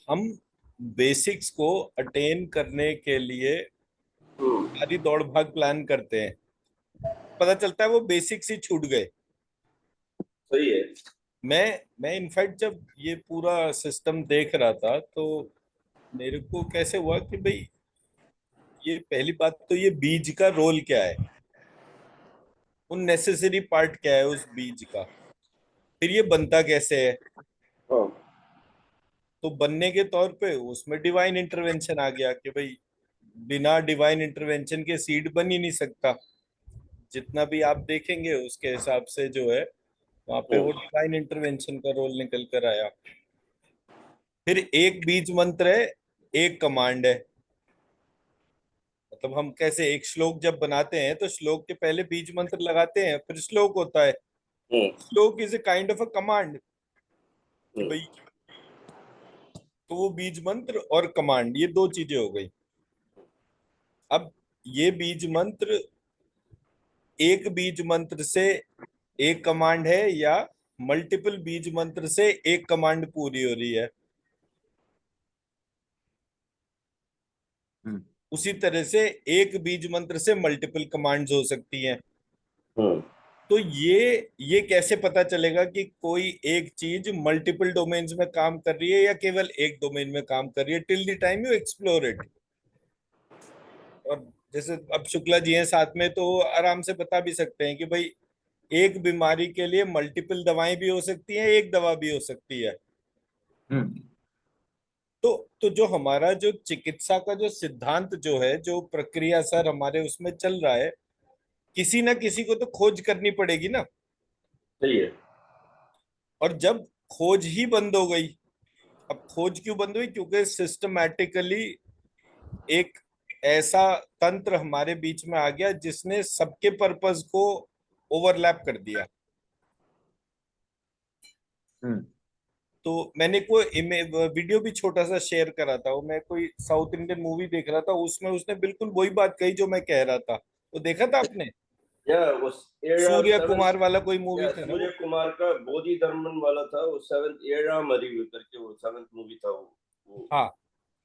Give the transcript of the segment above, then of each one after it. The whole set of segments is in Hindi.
हम बेसिक्स को अटेन करने के लिए हम्म। सारी दौड़ भाग प्लान करते हैं, पता चलता है वो बेसिक्स ही छूट गए। सही है। मैं इनफैक्ट जब ये पूरा सिस्टम देख रहा था तो मेरे को कैसे हुआ कि भाई ये पहली बात तो ये बीज का रोल क्या है, वो नेसेसरी पार्ट क्या है उस बीज का, फिर ये बनता कैसे है। हाँ। तो बनने के तौर पे उसमें डिवाइन इंटरवेंशन आ गया कि भाई बिना डिवाइन इंटरवेंशन के सीड बन ही नहीं सकता। जितना भी आप देखेंगे उसके हिसाब से जो है वहां पे वो हम्म। डिवाइन इंटरवेंशन का रोल निकल कर आया। फिर एक बीज मंत्र है, एक कमांड है। मतलब हम कैसे एक श्लोक जब बनाते हैं तो श्लोक के पहले बीज मंत्र लगाते हैं, फिर श्लोक होता है। हम्म। श्लोक is a kind of a command कि हम्म। भाई, तो वो बीज मंत्र और कमांड ये दो चीजें हो गई। अब ये बीज मंत्र एक बीज मंत्र से एक कमांड है या मल्टीपल बीज मंत्र से एक कमांड पूरी हो रही है। हम्म। उसी तरह से एक बीज मंत्र से मल्टीपल कमांड्स हो सकती हैं। हम्म। तो ये कैसे पता चलेगा कि कोई एक चीज मल्टीपल डोमेन्स में काम कर रही है या केवल एक डोमेन में काम कर रही है, till the time you explore it. और जैसे अब शुक्ला जी हैं साथ में तो आराम से बता भी सकते हैं कि भाई एक बीमारी के लिए मल्टीपल दवाएं भी हो सकती हैं, एक दवा भी हो सकती है। हम्म। तो जो हमारा जो चिकित्सा का जो सिद्धांत जो है, जो प्रक्रिया सर हमारे उसमें चल रहा है, किसी ना किसी को तो खोज करनी पड़ेगी ना। सही है। और जब खोज ही बंद हो गई, अब खोज क्यों बंद हुई, क्योंकि सिस्टमैटिकली एक ऐसा तंत्र हमारे बीच में आ गया जिसने सबके पर्पस को ओवरलैप कर दिया। हम्म। तो मैंने कोई वीडियो भी छोटा सा शेयर करा था, वो मैं कोई साउथ इंडियन मूवी देख रहा था, उसमें उसने बिल्कुल वही बात कही जो मैं कह रहा था। वो देखा था आपने? या वो एरा सूर्य सेवन। कुमार वाला कोई मूवी या था ना सूर्य वो। कुमार का बोधि धर्मन वाला था वो, सेवेंथ एरा मरी करके वो सेवेंथ मूवी था वो। हाँ,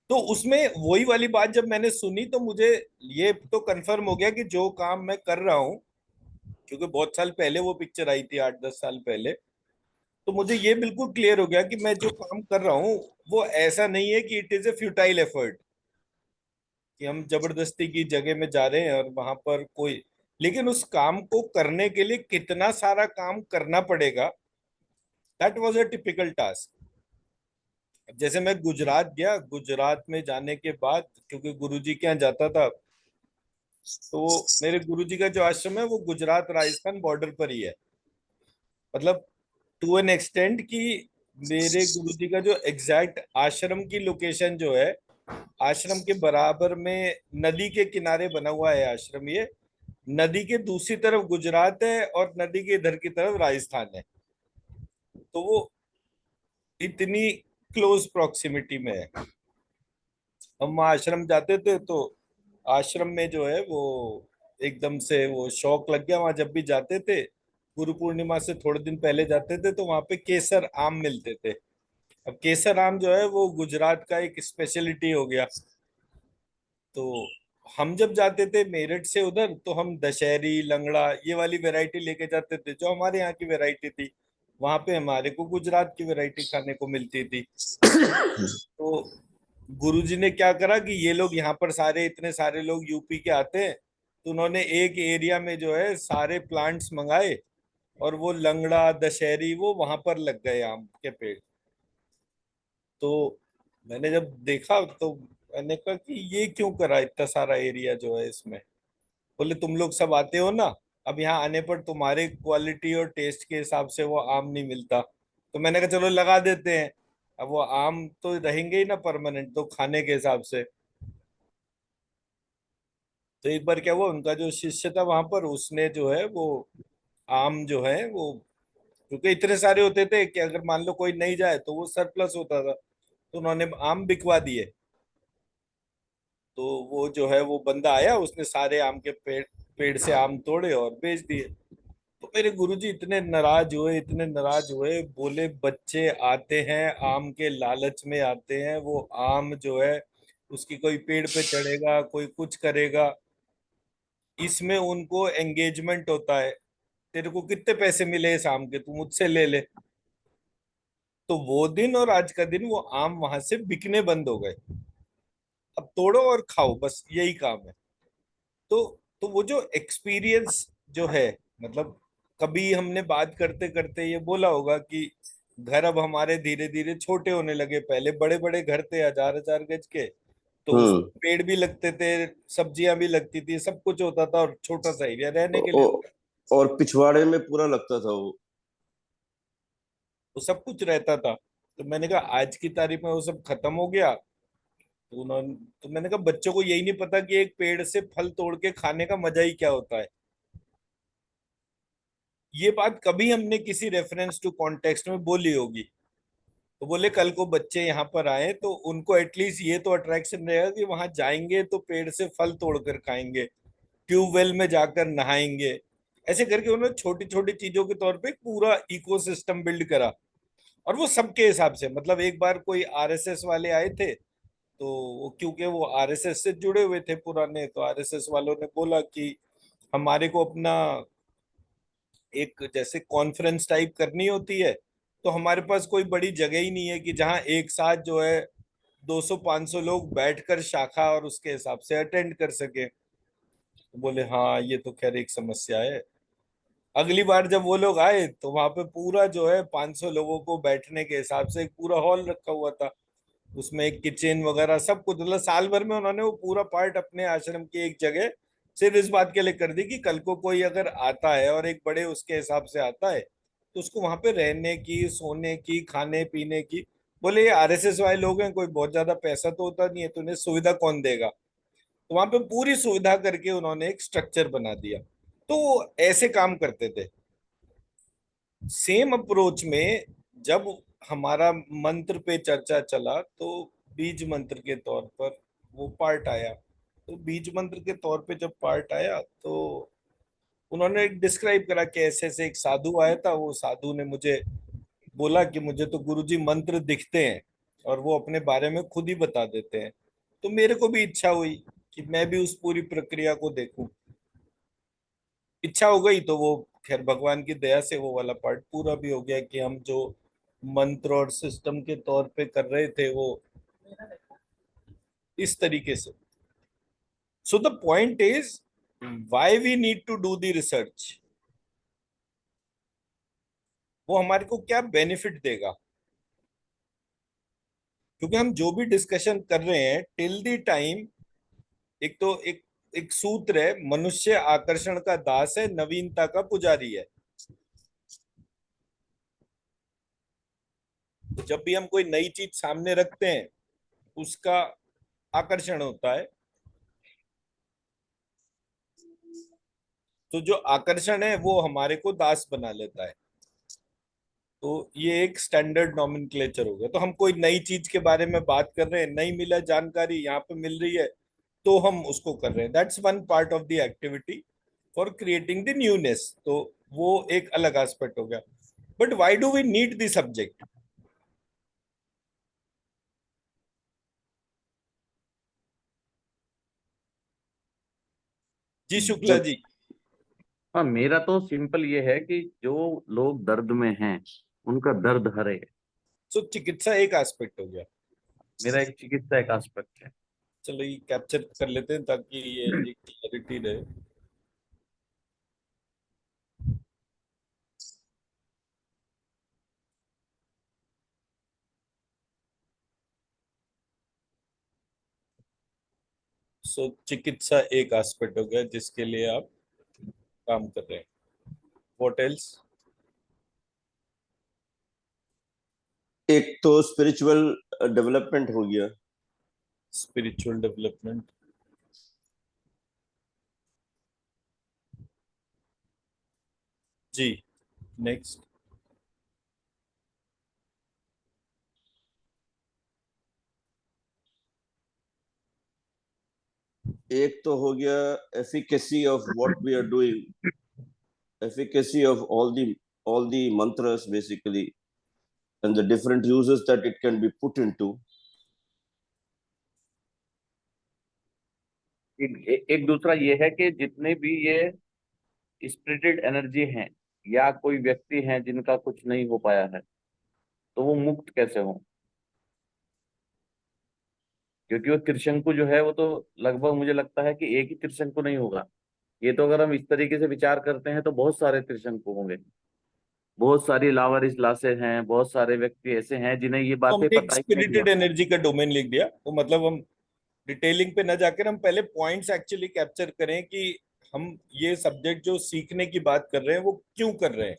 तो उसमें वही वाली बात जब मैंने सुनी तो मुझे ये तो कंफर्म हो गया कि जो काम मैं कर रहा हूँ, क्योंकि बहुत साल पहले वो पिक्चर आई थी, 8-10 साल पहले। तो मुझे ये बिल्कुल क्लियर हो गया कि मैं जो काम कर रहा हूँ वो ऐसा नहीं है कि it is a futile effort, कि हम जबरदस्ती की जगह में जा रहे हैं और वहां पर कोई, लेकिन उस काम को करने के लिए कितना सारा काम करना पड़ेगा, that was a typical task. जैसे मैं गुजरात गया, गुजरात में जाने के बाद क्योंकि गुरुजी के यहाँ जाता था, तो मेरे गुरुजी का जो आश्रम है वो गुजरात राजस्थान बॉर्डर पर ही है। मतलब टू एन एक्सटेंड कि मेरे गुरुजी का जो एग्जैक्ट आश्रम की लोकेशन जो है, आश्रम के बराबर में नदी के किनारे बना हुआ है आश्रम ये। नदी के दूसरी तरफ गुजरात है और नदी के इधर की तरफ राजस्थान है। तो वो इतनी क्लोज प्रॉक्सिमिटी में है। हम आश्रम जाते थे तो आश्रम में जो है वो एकदम से वो शौक लग गया, वहां जब भी जाते थे गुरु पूर्णिमा से थोड़े दिन पहले जाते थे तो वहां पे केसर आम मिलते थे। अब केसर आम जो है वो गुजरात का एक स्पेशलिटी हो गया। तो हम जब जाते थे मेरठ से उधर तो हम दशहरी लंगड़ा ये वाली वैरायटी लेके जाते थे जो हमारे यहाँ की वैरायटी थी। वहां पे हमारे को गुजरात की वैरायटी खाने को मिलती थी। तो गुरुजी ने क्या करा कि ये लोग यहाँ पर सारे इतने सारे लोग यूपी के आते हैं, तो उन्होंने एक एरिया में जो है सारे प्लांट्स मंगाए और वो लंगड़ा दशहरी वो वहां पर लग गए आम के पेड़। तो मैंने जब देखा तो मैंने कहा कि ये क्यों करा इतना सारा एरिया जो है इसमें। बोले तुम लोग सब आते हो ना, अब यहाँ आने पर तुम्हारे क्वालिटी और टेस्ट के हिसाब से वो आम नहीं मिलता, तो मैंने कहा चलो लगा देते हैं। अब वो आम तो रहेंगे ही ना परमानेंट, तो खाने के हिसाब से। तो एक बार क्या हुआ, उनका जो शिष्य था वहां पर उसने जो है वो आम जो है वो, क्योंकि इतने सारे होते थे कि अगर मान लो कोई नहीं जाए तो वो सरप्लस होता था, तो उन्होंने आम बिकवा दिए। तो वो जो है वो बंदा आया, उसने सारे आम के पेड़ पेड़ से आम तोड़े और बेच दिए। तो मेरे गुरुजी इतने नाराज हुए, इतने नाराज हुए, बोले बच्चे आते हैं आम के लालच में आते हैं, वो आम जो है उसकी कोई पेड़ पे चढ़ेगा, कोई कुछ करेगा, इसमें उनको एंगेजमेंट होता है। तेरे को कितने पैसे मिले इस आम के, तू मुझसे ले ले। तो वो दिन और आज का दिन वो आम वहां से बिकने बंद हो गए। अब तोड़ो और खाओ, बस यही काम है। तो वो जो एक्सपीरियंस जो है, मतलब कभी हमने बात करते करते ये बोला होगा कि घर अब हमारे धीरे धीरे छोटे होने लगे। पहले बड़े बड़े घर थे, हजार हजार गज के, तो उस हम्म। पेड़ भी लगते थे, सब्जियां भी लगती थी, सब कुछ होता था, और छोटा सा एरिया रहने के लिए ओ, और पिछवाड़े में पूरा लगता था वो। तो सब कुछ रहता था। तो मैंने कहा आज की तारीख में वो सब खत्म हो गया। तो उन्होंने तो मैंने कहा बच्चों को यही नहीं पता कि एक पेड़ से फल तोड़ के खाने का मजा ही क्या होता है। ये बात कभी हमने किसी रेफरेंस टू कॉन्टेक्स्ट में बोली होगी। तो बोले कल को बच्चे यहाँ पर आए तो उनको एटलीस्ट ये तो अट्रैक्शन रहेगा कि वहां जाएंगे तो पेड़ से फल तोड़कर खाएंगे, ट्यूबवेल में जाकर नहाएंगे। ऐसे करके उन्होंने छोटी छोटी चीजों के तौर पे पूरा इकोसिस्टम बिल्ड करा। और वो सबके हिसाब से, मतलब एक बार कोई आरएसएस वाले आए थे, तो क्योंकि वो आरएसएस से जुड़े हुए थे पुराने, तो आरएसएस वालों ने बोला कि हमारे को अपना एक जैसे कॉन्फ्रेंस टाइप करनी होती है, तो हमारे पास कोई बड़ी जगह ही नहीं है कि जहाँ एक साथ जो है 200-500 लोग बैठकर शाखा और उसके हिसाब से अटेंड कर सके। तो बोले हाँ ये तो खैर एक समस्या है। अगली बार जब वो लोग आए तो वहां पे पूरा जो है 500 लोगों को बैठने के हिसाब से एक पूरा हॉल रखा हुआ था, उसमें एक किचन वगैरह सब कुछ। मतलब साल भर में उन्होंने वो पूरा पार्ट अपने आश्रम की एक जगह सिर्फ इस बात के लिए कर दी कि कल को कोई अगर आता है और एक बड़े उसके हिसाब से आता है तो उसको वहां पे रहने की, सोने की, खाने पीने की। बोले ये आरएसएस वाले लोग हैं, कोई बहुत ज्यादा पैसा तो होता नहीं है, तो उन्हें सुविधा कौन देगा। तो वहां पे पूरी सुविधा करके उन्होंने एक स्ट्रक्चर बना दिया। तो वो ऐसे काम करते थे। सेम अप्रोच में जब हमारा मंत्र पे चर्चा चला तो बीज मंत्र के तौर पर वो पार्ट आया। तो बीज मंत्र के तौर पे जब पार्ट आया तो उन्होंने डिस्क्राइब करा कि ऐसे ऐसे एक साधु आया था, वो साधु ने मुझे बोला कि मुझे तो गुरुजी मंत्र दिखते हैं और वो अपने बारे में खुद ही बता देते हैं। तो मेरे को भी इच्छा हुई कि मैं भी उस पूरी प्रक्रिया को देखूं। इच्छा हो गई तो वो खैर भगवान की दया से वो वाला पार्ट पूरा भी हो गया कि हम जो मंत्र और सिस्टम के तौर पे कर रहे थे वो इस तरीके से। So the point is why we need to do the research, वो हमारे को क्या बेनिफिट देगा। क्योंकि हम जो भी डिस्कशन कर रहे हैं टिल द टाइम, एक तो एक सूत्र है, मनुष्य आकर्षण का दास है, नवीनता का पुजारी है। तो जब भी हम कोई नई चीज सामने रखते हैं उसका आकर्षण होता है। तो जो आकर्षण है वो हमारे को दास बना लेता है। तो ये एक स्टैंडर्ड नॉमेनक्लेचर हो गया। तो हम कोई नई चीज के बारे में बात कर रहे हैं, नहीं मिला जानकारी यहाँ पे मिल रही है, तो हम उसको कर रहे हैं। That's one part of the activity for creating the newness. तो वो एक अलग एस्पेक्ट हो गया। But why do we need the subject. जी शुक्ला जब जी। हाँ, मेरा तो सिंपल ये है कि जो लोग दर्द में हैं उनका दर्द हरे। सो चिकित्सा एक एस्पेक्ट हो गया। मेरा एक चिकित्सा एक एस्पेक्ट है। चलो ये कैप्चर कर लेते हैं ताकि ये एक क्लैरिटी रहे। सो चिकित्सा एक एस्पेक्ट हो गया जिसके लिए आप काम कर रहे हैं। What else. एक तो स्पिरिचुअल डेवलपमेंट हो गया। Spiritual development. जी। नेक्स्ट। एक तो हो गया efficacy of what we are doing. efficacy of all the mantras basically, and the different uses that it can be put into. एक दूसरा ये है कि जितने भी ये स्पिरिटेड एनर्जी हैं या कोई व्यक्ति हैं जिनका कुछ नहीं हो पाया है, तो वो मुक्त कैसे हों? क्योंकि वो त्रिशंकु जो है वो तो लगभग मुझे लगता है कि एक ही त्रिशंकु नहीं होगा। ये तो अगर हम इस तरीके से विचार करते हैं तो बहुत सारे त्रिशंकु होंगे, बहुत सारी लावारिस लाशें हैं, बहुत सारे व्यक्ति ऐसे हैं जिन्हें ये तो बातें हमने एक पता ही नहीं स्पिरिटेड है। एनर्जी का डोमेन लिख दिया, तो मतलब हम डिटेलिंग पे न जाकर हम पहले पॉइंट्स एक्चुअली कैप्चर करें कि हम ये सब्जेक्ट जो सीखने की बात कर रहे हैं वो क्यों कर रहे हैं।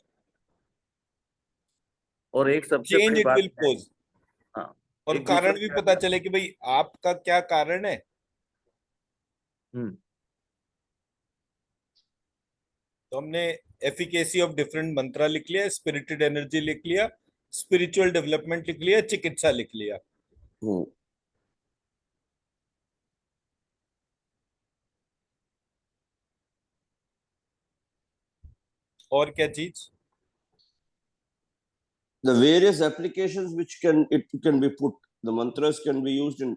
और एक सबसे चेंज बड़ी इट बात विल है। पोज, हाँ। और एक दूसरा कारण भी क्या पता है? चले कि भाई आपका क्या कारण है। हम्म। तो हमने एफिकेसी ऑफ डिफरेंट मंत्रा लिख लिया, स्पिरिटेड एनर्जी लिख लिया, स्पिरिचुअल डेवलपमेंट लिख लिया, चिकित्सा लिख लिया। Hmm. और क्या चीज? The various applications which can be put, the mantras can be used in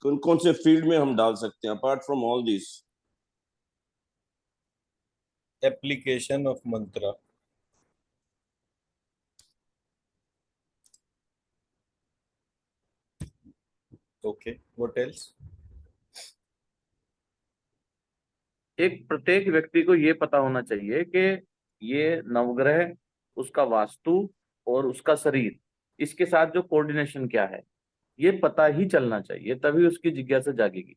कौन से फील्ड में हम डाल सकते हैं apart from all this? Application of Mantra, okay, what else? एक प्रत्येक व्यक्ति को ये पता होना चाहिए कि ये नवग्रह, उसका वास्तु और उसका शरीर, इसके साथ जो कोऑर्डिनेशन क्या है, ये पता ही चलना चाहिए, तभी उसकी जिज्ञासा जागेगी।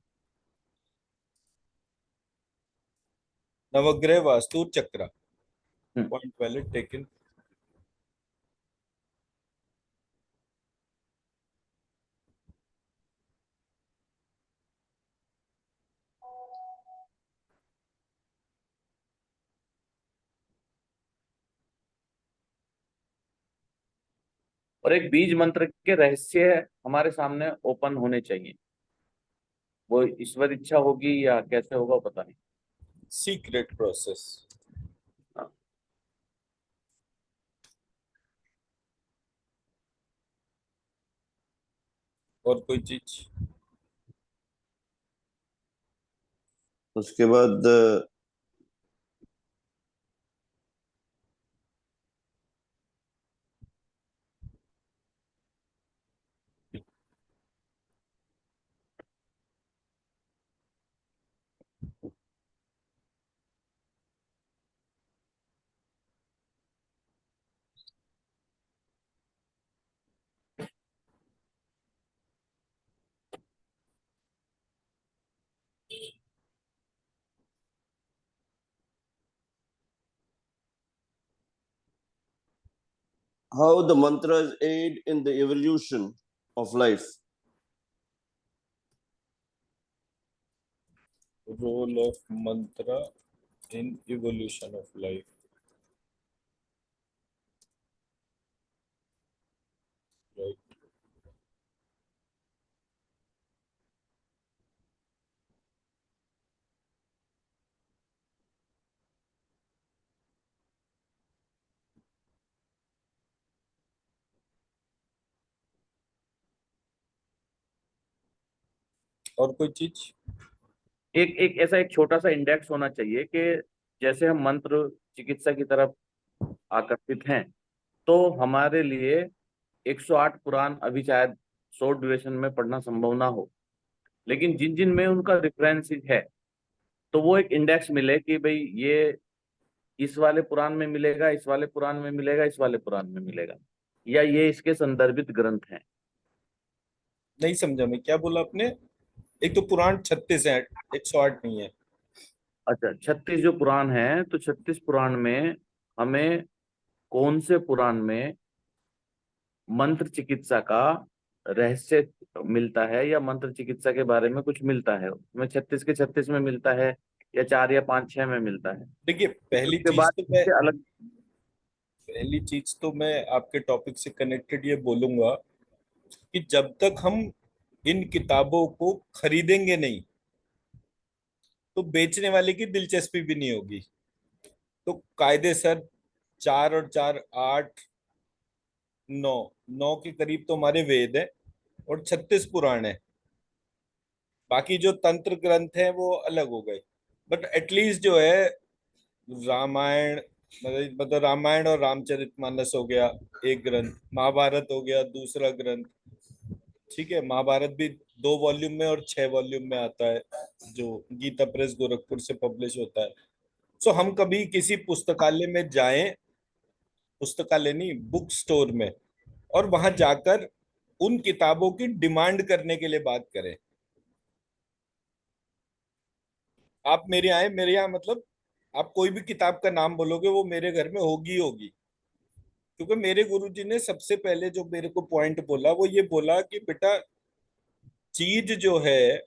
नवग्रह, वास्तु, चक्र, हम्म। Point valid taken. और एक बीज मंत्र के रहस्य हमारे सामने ओपन होने चाहिए। वो ईश्वर इच्छा होगी या कैसे होगा पता नहीं। Secret process. हाँ। और कोई चीज? उसके बाद how the mantras aid in the evolution of life. Role of mantra in evolution of life. Right. और कोई चीज? एक एक ऐसा एक छोटा सा इंडेक्स होना चाहिए कि जैसे हम मंत्र चिकित्सा की तरफ आकर्षित हैं, तो हमारे लिए 108 पुराण अभी शायद शॉर्ट ड्यूरेशन में पढ़ना संभव ना हो, लेकिन जिन जिन में उनका रेफरेंस है, तो वो एक इंडेक्स मिले कि भाई ये इस वाले पुराण में मिलेगा, इस वाले पुराण में मिलेगा, इस वाले पुराण में मिलेगा, या ये इसके संदर्भित ग्रंथ हैं। नहीं समझा मैं, क्या बोला आपने? एक तो पुराण 36 है, 108 नहीं है। अच्छा, 36 जो पुराण है, तो 36 पुराण में हमें कौन से पुराण में मंत्र चिकित्सा का रहस्य मिलता है, या मंत्र चिकित्सा के बारे में कुछ मिलता है उसमें, 36 के 36 में मिलता है, या 4 या 5 6 में मिलता है। देखिए, उसके बाद इससे अलग। पहली चीज तो मैं आपके टॉपिक से कनेक्टेड ये बोलूंगा कि जब तक हम इन किताबों को खरीदेंगे नहीं तो बेचने वाले की दिलचस्पी भी नहीं होगी। तो कायदेसर 4 और 4 8, 9 के करीब तो हमारे वेद है और 36 पुराण है। बाकी जो तंत्र ग्रंथ है वो अलग हो गए, बट एटलीस्ट जो है रामायण, मतलब रामायण और रामचरितमानस हो गया एक ग्रंथ, महाभारत हो गया दूसरा ग्रंथ। ठीक है, महाभारत भी 2 वॉल्यूम में और 6 वॉल्यूम में आता है, जो गीता प्रेस गोरखपुर से पब्लिश होता है। सो हम कभी किसी पुस्तकालय में जाएं, पुस्तकालय नहीं, बुक स्टोर में, और वहां जाकर उन किताबों की डिमांड करने के लिए बात करें। आप मेरे यहाँ मतलब आप कोई भी किताब का नाम बोलोगे वो मेरे घर में होगी होगी। क्योंकि मेरे गुरुजी ने सबसे पहले जो मेरे को पॉइंट बोला वो ये बोला कि बेटा, चीज जो है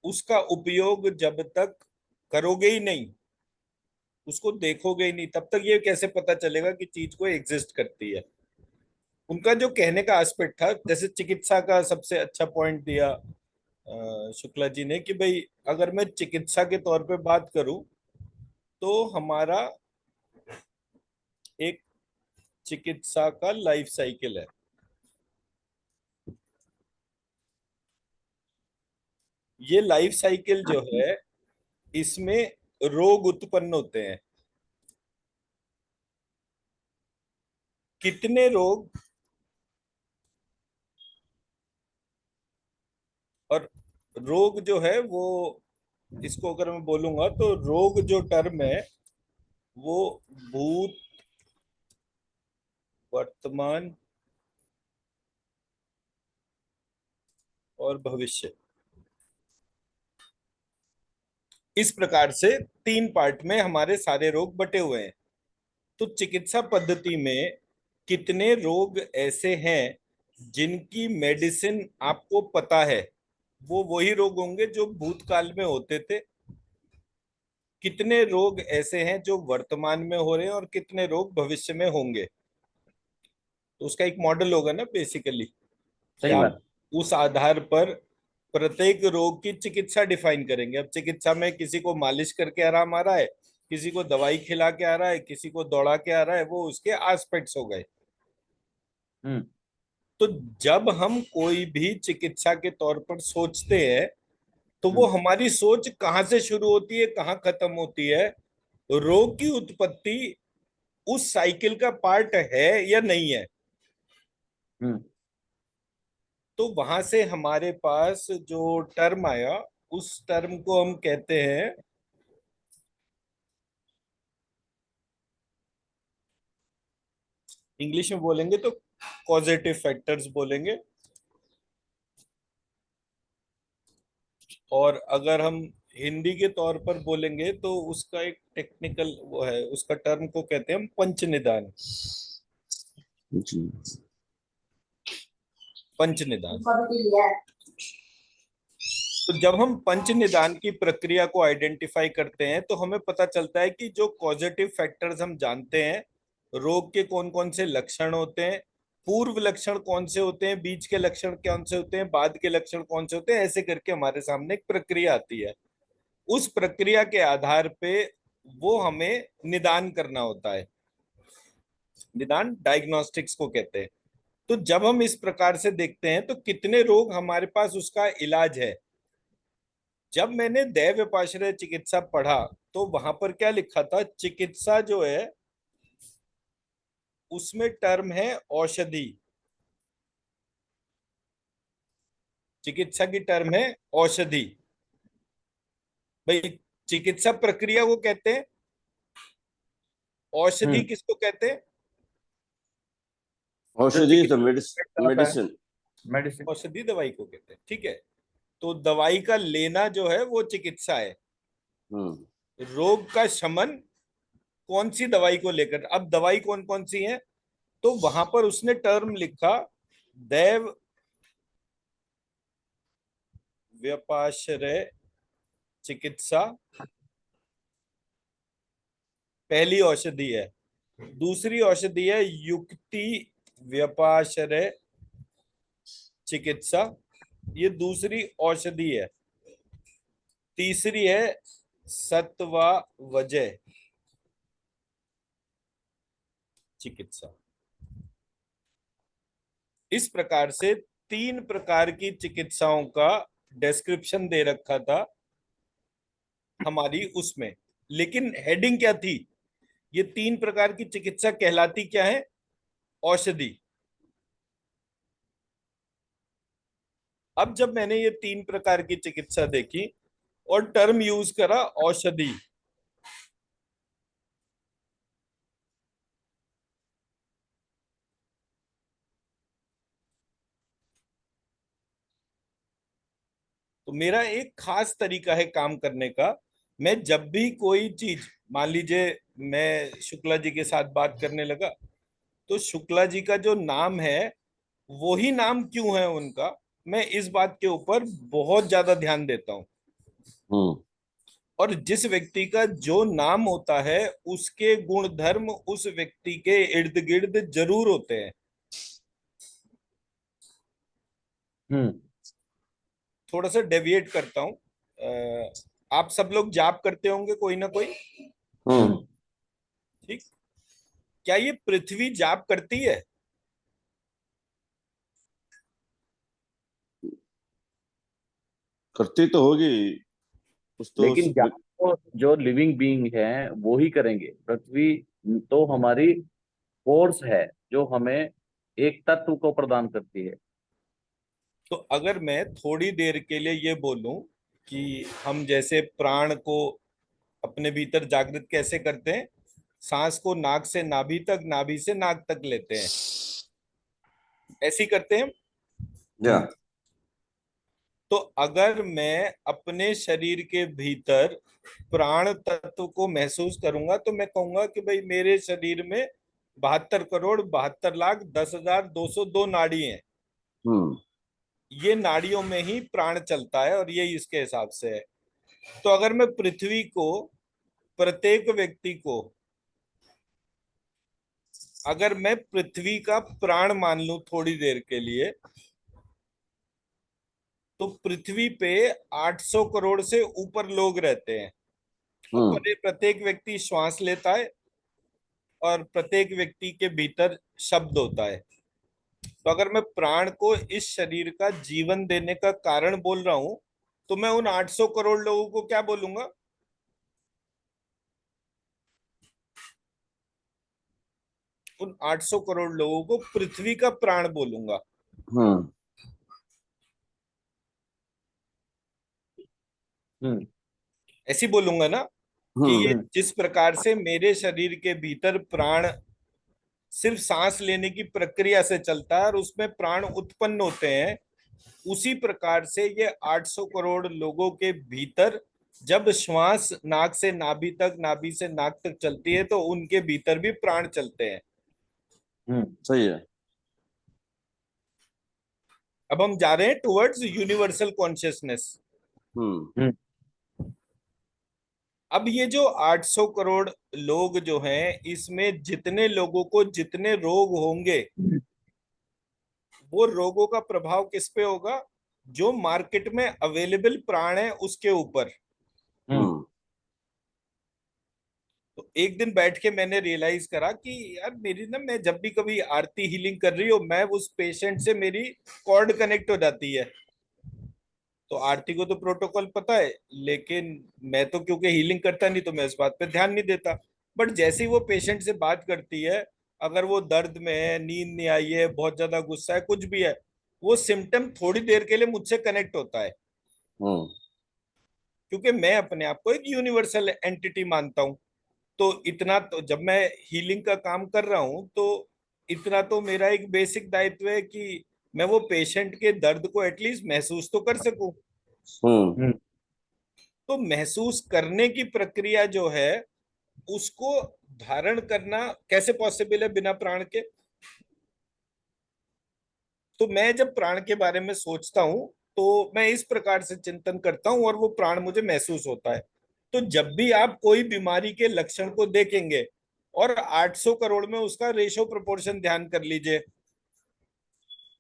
उसका उपयोग जब तक करोगे ही नहीं, उसको देखोगे ही नहीं, तब तक ये कैसे पता चलेगा कि चीज को एग्जिस्ट करती है। उनका जो कहने का एस्पेक्ट था, जैसे चिकित्सा का सबसे अच्छा पॉइंट दिया शुक्ला जी ने, कि भाई अगर मैं चिकित्सा के तौर पे बात करूं तो हमारा एक चिकित्सा का लाइफ साइकिल है। ये लाइफ साइकिल जो है, इसमें रोग उत्पन्न होते हैं। कितने रोग, और रोग जो है वो, इसको अगर मैं बोलूंगा तो रोग जो टर्म है वो भूत, वर्तमान और भविष्य, इस प्रकार से 3 पार्ट में हमारे सारे रोग बटे हुए हैं। तो चिकित्सा पद्धति में कितने रोग ऐसे हैं जिनकी मेडिसिन आपको पता है, वो वही रोग होंगे जो भूतकाल में होते थे। कितने रोग ऐसे हैं जो वर्तमान में हो रहे हैं और कितने रोग भविष्य में होंगे। तो उसका एक मॉडल होगा ना बेसिकली, कि सही आप बात। उस आधार पर प्रत्येक रोग की चिकित्सा डिफाइन करेंगे। अब चिकित्सा में किसी को मालिश करके आराम आ रहा है, किसी को दवाई खिला के आ रहा है, किसी को दौड़ा के आ रहा है, वो उसके एस्पेक्ट्स हो गए। हम्म। तो जब हम कोई भी चिकित्सा के तौर पर सोचते हैं तो वो हम्म। हमारी सोच कहाँ से शुरू होती है, कहाँ खत्म होती है, रोग की उत्पत्ति उस साइकिल का पार्ट है या नहीं है। हम्म। तो वहां से हमारे पास जो टर्म आया, उस टर्म को हम कहते हैं, इंग्लिश में बोलेंगे तो कॉजेटिव फैक्टर्स बोलेंगे, और अगर हम हिंदी के तौर पर बोलेंगे तो उसका एक टेक्निकल वो है, उसका टर्म को कहते हैं हम पंच निदान। जी। पंच निदान। तो जब हम पंच निदान की प्रक्रिया को आइडेंटिफाई करते हैं तो हमें पता चलता है कि जो पॉजिटिव फैक्टर्स हम जानते हैं, रोग के कौन कौन से लक्षण होते हैं, पूर्व लक्षण कौन से होते हैं, बीच के लक्षण कौन से होते हैं, बाद के लक्षण कौन से होते हैं, ऐसे करके हमारे सामने एक प्रक्रिया आती है। उस प्रक्रिया के आधार पे वो हमें निदान करना होता है। निदान डायग्नोस्टिक्स को कहते हैं। तो जब हम इस प्रकार से देखते हैं तो कितने रोग हमारे पास उसका इलाज है। जब मैंने दैव व्यपाश्रय चिकित्सा पढ़ा तो वहां पर क्या लिखा था, चिकित्सा जो है उसमें टर्म है औषधि। चिकित्सा की टर्म है औषधि। भाई, चिकित्सा प्रक्रिया को कहते हैं, औषधि हम्म। किसको कहते हैं, जो औषधि इज द चिकित्सा आता है, मेडिसिन। मेडिसिन। औषधि दवाई को कहते हैं। ठीक है, तो दवाई का लेना जो है वो चिकित्सा है। हम्म। रोग का शमन कौन सी दवाई को लेकर, अब दवाई कौन कौन सी है, तो वहां पर उसने टर्म लिखा, दैव व्यपाश्रय चिकित्सा पहली औषधि है। दूसरी औषधि है युक्ति व्यपाश्रय चिकित्सा, ये दूसरी औषधि है। तीसरी है सत्वा वजय। चिकित्सा। इस प्रकार से 3 प्रकार की चिकित्साओं का डिस्क्रिप्शन दे रखा था हमारी उसमें, लेकिन हेडिंग क्या थी? ये 3 प्रकार की चिकित्सा कहलाती क्या है? औषधि। अब जब मैंने ये 3 प्रकार की चिकित्सा देखी और टर्म यूज करा औषधि, तो मेरा एक खास तरीका है काम करने का। मैं जब भी कोई चीज, मान लीजिए मैं शुक्ला जी के साथ बात करने लगा, तो शुक्ला जी का जो नाम है वो ही नाम क्यों है उनका, मैं इस बात के ऊपर बहुत ज्यादा ध्यान देता हूँ। हम्म और जिस व्यक्ति का जो नाम होता है उसके गुण धर्म उस व्यक्ति के इर्द गिर्द जरूर होते हैं। हम्म थोड़ा सा डेविएट करता हूँ। आप सब लोग जाप करते होंगे कोई ना कोई, हम्म ठीक? क्या ये पृथ्वी जाप करती है? करती तो होगी कुछ तो लेकिन जाप तो जो लिविंग बीइंग है वो ही करेंगे। पृथ्वी तो हमारी फोर्स है जो हमें एक तत्व को प्रदान करती है। तो अगर मैं थोड़ी देर के लिए ये बोलूं कि हम जैसे प्राण को अपने भीतर जागृत कैसे करते हैं, सांस को नाक से नाभि तक, नाभि से नाक तक लेते हैं, ऐसे ही करते हैं। या तो अगर मैं अपने शरीर के भीतर प्राण तत्व को महसूस करूंगा तो मैं कहूंगा कि भाई मेरे शरीर में 72 करोड़ 72 लाख 10,202 नाड़ी हैं। हम्म ये नाड़ियों में ही प्राण चलता है और ये इसके हिसाब से है। तो अगर मैं पृथ्वी को, प्रत्येक व्यक्ति को, अगर मैं पृथ्वी का प्राण मान लूं थोड़ी देर के लिए, तो पृथ्वी पे 800 करोड़ से ऊपर लोग रहते हैं। और हम्म प्रत्येक व्यक्ति श्वास लेता है और प्रत्येक व्यक्ति के भीतर शब्द होता है। तो अगर मैं प्राण को इस शरीर का जीवन देने का कारण बोल रहा हूं, तो मैं उन 800 करोड़ लोगों को क्या बोलूंगा? उन 800 करोड़ लोगों को पृथ्वी का प्राण बोलूंगा। हम्म हम्म ऐसी बोलूंगा ना कि ये हम्म हम्म जिस प्रकार से मेरे शरीर के भीतर प्राण सिर्फ सांस लेने की प्रक्रिया से चलता है और उसमें प्राण उत्पन्न होते हैं, उसी प्रकार से ये 800 करोड़ लोगों के भीतर जब श्वास नाक से नाभि तक, नाभि से नाक तक चलती है तो उनके भीतर भी प्राण चलते हैं। सही है अब हम जा रहे हैं टुवर्ड्स यूनिवर्सल कॉन्शियसनेस। हम्म हम्म अब ये जो 800 करोड़ लोग जो हैं, इसमें जितने लोगों को जितने रोग होंगे, वो रोगों का प्रभाव किस पे होगा? जो मार्केट में अवेलेबल प्राण है उसके ऊपर। हम्म हम्म तो एक दिन बैठ के मैंने रियलाइज करा कि यार मेरी ना, मैं जब भी कभी आरती हीलिंग कर रही हूँ, मैं उस पेशेंट से मेरी कॉर्ड कनेक्ट हो जाती है। तो आरती को तो प्रोटोकॉल पता है, लेकिन मैं तो क्योंकि हीलिंग करता नहीं तो मैं इस बात पे ध्यान नहीं देता। बट जैसे ही वो पेशेंट से बात करती है, अगर वो दर्द में है, नींद नहीं आई है, बहुत ज्यादा गुस्सा है, कुछ भी है, वो सिम्टम थोड़ी देर के लिए मुझसे कनेक्ट होता है। हम्म क्योंकि मैं अपने आप को एक यूनिवर्सल एंटिटी मानता हूँ। तो इतना तो जब मैं हीलिंग का काम कर रहा हूँ, तो इतना तो मेरा एक बेसिक दायित्व है कि मैं वो पेशेंट के दर्द को एटलीस्ट महसूस तो कर सकूं। हम्म हम्म तो महसूस करने की प्रक्रिया जो है, उसको धारण करना कैसे पॉसिबल है बिना प्राण के? तो मैं जब प्राण के बारे में सोचता हूं, तो मैं इस प्रकार से चिंतन करता हूं और वो प्राण मुझे महसूस होता है। तो जब भी आप कोई बीमारी के लक्षण को देखेंगे, और 800 करोड़ में उसका रेशो प्रोपोर्शन ध्यान कर लीजिए,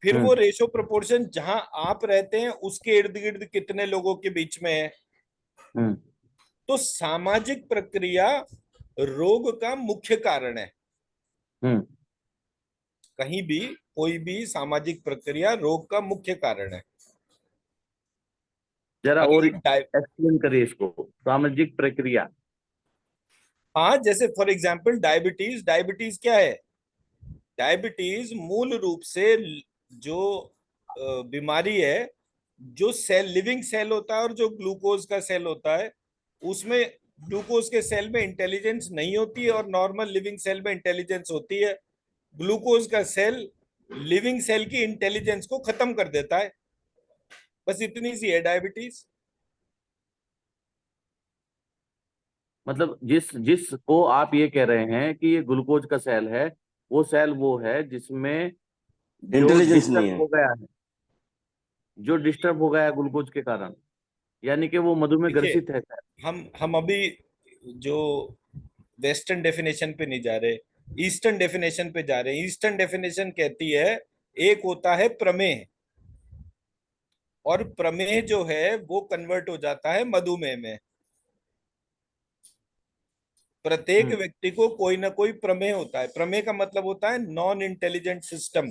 फिर वो हम्म रेशो प्रोपोर्शन जहां आप रहते हैं उसके इर्द गिर्द कितने लोगों के बीच में है। हम्म तो सामाजिक प्रक्रिया रोग का मुख्य कारण है। हम्म कहीं भी कोई भी सामाजिक प्रक्रिया रोग का मुख्य कारण है। जरा और अगर एक्सप्लेन करिए इसको, सामाजिक प्रक्रिया। हाँ, जैसे फॉर एग्जांपल डायबिटीज, डायबिटीज क्या है? डायबिटीज मूल रूप से जो बीमारी है, जो सेल, लिविंग सेल होता है और जो ग्लूकोज का सेल होता है, उसमें ग्लूकोज के सेल में इंटेलिजेंस नहीं होती है और नॉर्मल लिविंग सेल में इंटेलिजेंस होती है। ग्लूकोज का सेल लिविंग सेल की इंटेलिजेंस को खत्म कर देता है। बस इतनी सी है डायबिटीज। मतलब जिसको आप ये कह रहे हैं कि ये ग्लूकोज का सेल है, वो सेल वो है जिसमें जो इंटेलिजेंस नहीं डिस्टर्ब है। हो गया है, जो डिस्टर्ब हो गया है ग्लूकोज के कारण, यानी कि वो मधुमेह देखिए, ग्रसित है शायद। हम अभी जो वेस्टर्न डेफिनेशन पे नहीं जा रहे, ईस्टर्न डेफिनेशन पे जा रहे हैं। ईस्टर्न डेफिनेशन कहती है एक होता है प्रमेह, और प्रमेह जो है वो कन्वर्ट हो जाता है मधुमेह में। प्रत्येक हम्म। व्यक्ति को कोई ना कोई प्रमेह होता है। प्रमेह का मतलब होता है नॉन इंटेलिजेंट सिस्टम।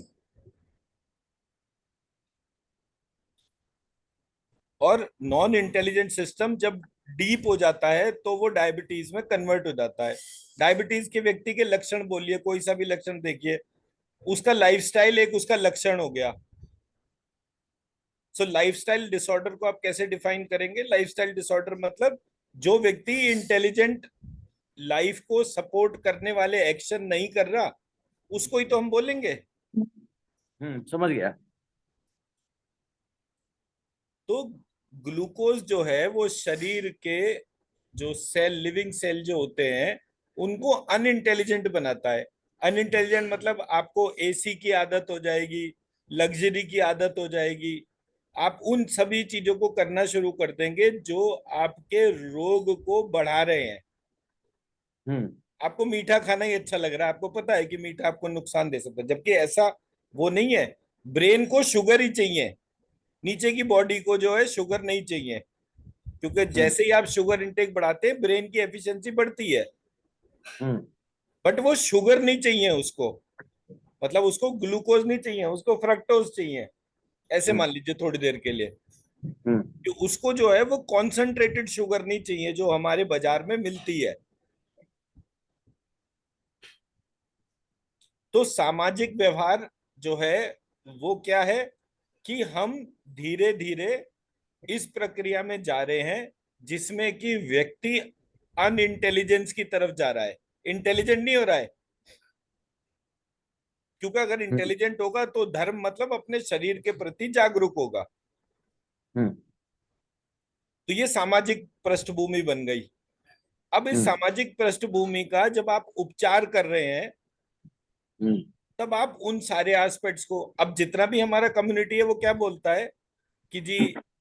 और नॉन इंटेलिजेंट सिस्टम जब डीप हो जाता है तो वो डायबिटीज में कन्वर्ट हो जाता है। डायबिटीज के व्यक्ति के लक्षण बोलिए, कोई सा भी लक्षण देखिए, उसका लाइफस्टाइल एक उसका लक्षण हो गया। सो लाइफस्टाइल डिसऑर्डर को आप कैसे डिफाइन करेंगे? लाइफस्टाइल डिसऑर्डर मतलब जो व्यक्ति इंटेलिजेंट लाइफ को सपोर्ट करने वाले एक्शन नहीं कर रहा, उसको ही तो हम बोलेंगे। समझ गया। तो ग्लूकोज जो है वो शरीर के जो सेल, लिविंग सेल जो होते हैं, उनको अनइंटेलिजेंट बनाता है। अनइंटेलिजेंट मतलब आपको एसी की आदत हो जाएगी, लग्जरी की आदत हो जाएगी, आप उन सभी चीजों को करना शुरू कर देंगे जो आपके रोग को बढ़ा रहे हैं। हम्म। आपको मीठा खाना ही अच्छा लग रहा है, आपको पता है कि मीठा आपको नुकसान दे सकता है, जबकि ऐसा वो नहीं है। ब्रेन को शुगर ही चाहिए, नीचे की बॉडी को जो है शुगर नहीं चाहिए, क्योंकि हम्म। जैसे ही आप शुगर इंटेक बढ़ाते हैं ब्रेन की एफिशिएंसी बढ़ती है। हम्म। बट वो शुगर नहीं चाहिए उसको, मतलब उसको ग्लूकोज नहीं चाहिए, उसको फ्रक्टोज चाहिए, ऐसे हम्म। मान लीजिए थोड़ी देर के लिए। हम्म। कि उसको जो है वो कॉन्सेंट्रेटेड शुगर नहीं चाहिए जो हमारे बाजार में मिलती है। तो सामाजिक व्यवहार जो है वो क्या है? कि हम धीरे धीरे इस प्रक्रिया में जा रहे हैं जिसमें कि व्यक्ति अनइंटेलिजेंस की तरफ जा रहा है, इंटेलिजेंट नहीं हो रहा है। क्योंकि अगर हम्म। इंटेलिजेंट होगा तो धर्म मतलब अपने शरीर के प्रति जागरूक होगा। हम्म। तो ये सामाजिक पृष्ठभूमि बन गई। अब इस हम्म। सामाजिक पृष्ठभूमि का जब आप उपचार कर रहे हैं, हम्म। तब आप उन सारे एस्पेक्ट्स को, अब जितना भी हमारा कम्युनिटी है वो क्या बोलता है कि जी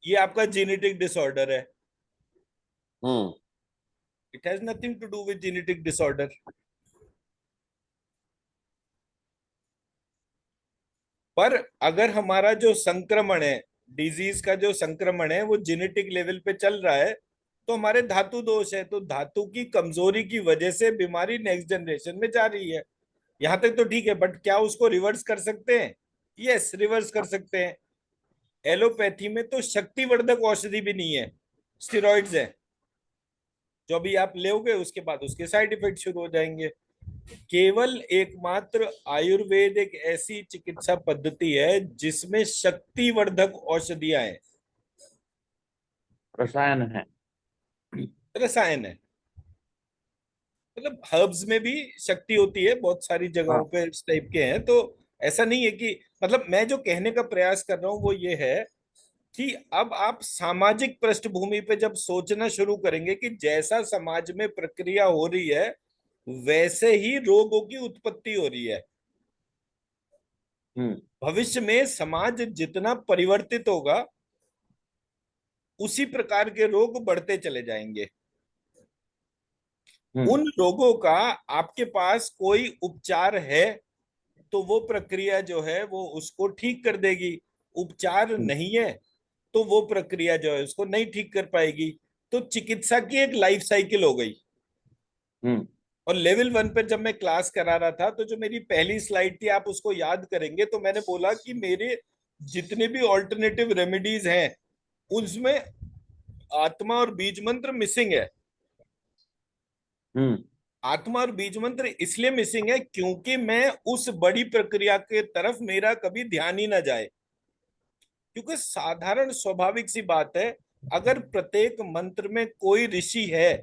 ये आपका जेनेटिक डिसऑर्डर है। Hmm. It has nothing to do with genetic disorder. पर अगर हमारा जो संक्रमण है, डिजीज का जो संक्रमण है वो जेनेटिक लेवल पे चल रहा है, तो हमारे धातु दोष है, तो धातु की कमजोरी की वजह से बीमारी नेक्स्ट जनरेशन में जा रही है। यहां तक तो ठीक है, बट क्या उसको रिवर्स कर सकते हैं? यस, रिवर्स कर सकते हैं। एलोपैथी में तो शक्तिवर्धक औषधि भी नहीं है, स्टेरॉइड्स है, जो भी आप लोगे उसके बाद उसके साइड इफेक्ट शुरू हो जाएंगे। केवल एकमात्र आयुर्वेद एक ऐसी चिकित्सा पद्धति है जिसमें शक्तिवर्धक औषधियां हैं, रसायन है। रसायन है। मतलब हर्ब्स में भी शक्ति होती है, बहुत सारी जगहों हाँ। पे इस टाइप के हैं। तो ऐसा नहीं है कि, मतलब मैं जो कहने का प्रयास कर रहा हूं वो ये है कि अब आप सामाजिक पृष्ठभूमि पे जब सोचना शुरू करेंगे कि जैसा समाज में प्रक्रिया हो रही है वैसे ही रोगों की उत्पत्ति हो रही है। हम्म। भविष्य में समाज जितना परिवर्तित होगा उसी प्रकार के रोग बढ़ते चले जाएंगे। हम्म। उन रोगों का आपके पास कोई उपचार है तो वो प्रक्रिया जो है वो उसको ठीक कर देगी। उपचार हम्म। नहीं है तो वो प्रक्रिया जो है उसको नहीं ठीक कर पाएगी। तो चिकित्सा की एक लाइफ साइकिल हो गई। हम्म। और लेवल 1 पर जब मैं क्लास करा रहा था तो जो मेरी पहली स्लाइड थी, आप उसको याद करेंगे, तो मैंने बोला कि मेरे जितने भी ऑल्टरनेटिव रेमेडीज हैं उसमें आत्मा और बीज मंत्र मिसिंग है। हम्म आत्मा और बीज मंत्र इसलिए मिसिंग है क्योंकि मैं उस बड़ी प्रक्रिया के तरफ मेरा कभी ध्यान ही ना जाए। क्योंकि साधारण स्वाभाविक सी बात है, अगर प्रत्येक मंत्र में कोई ऋषि है,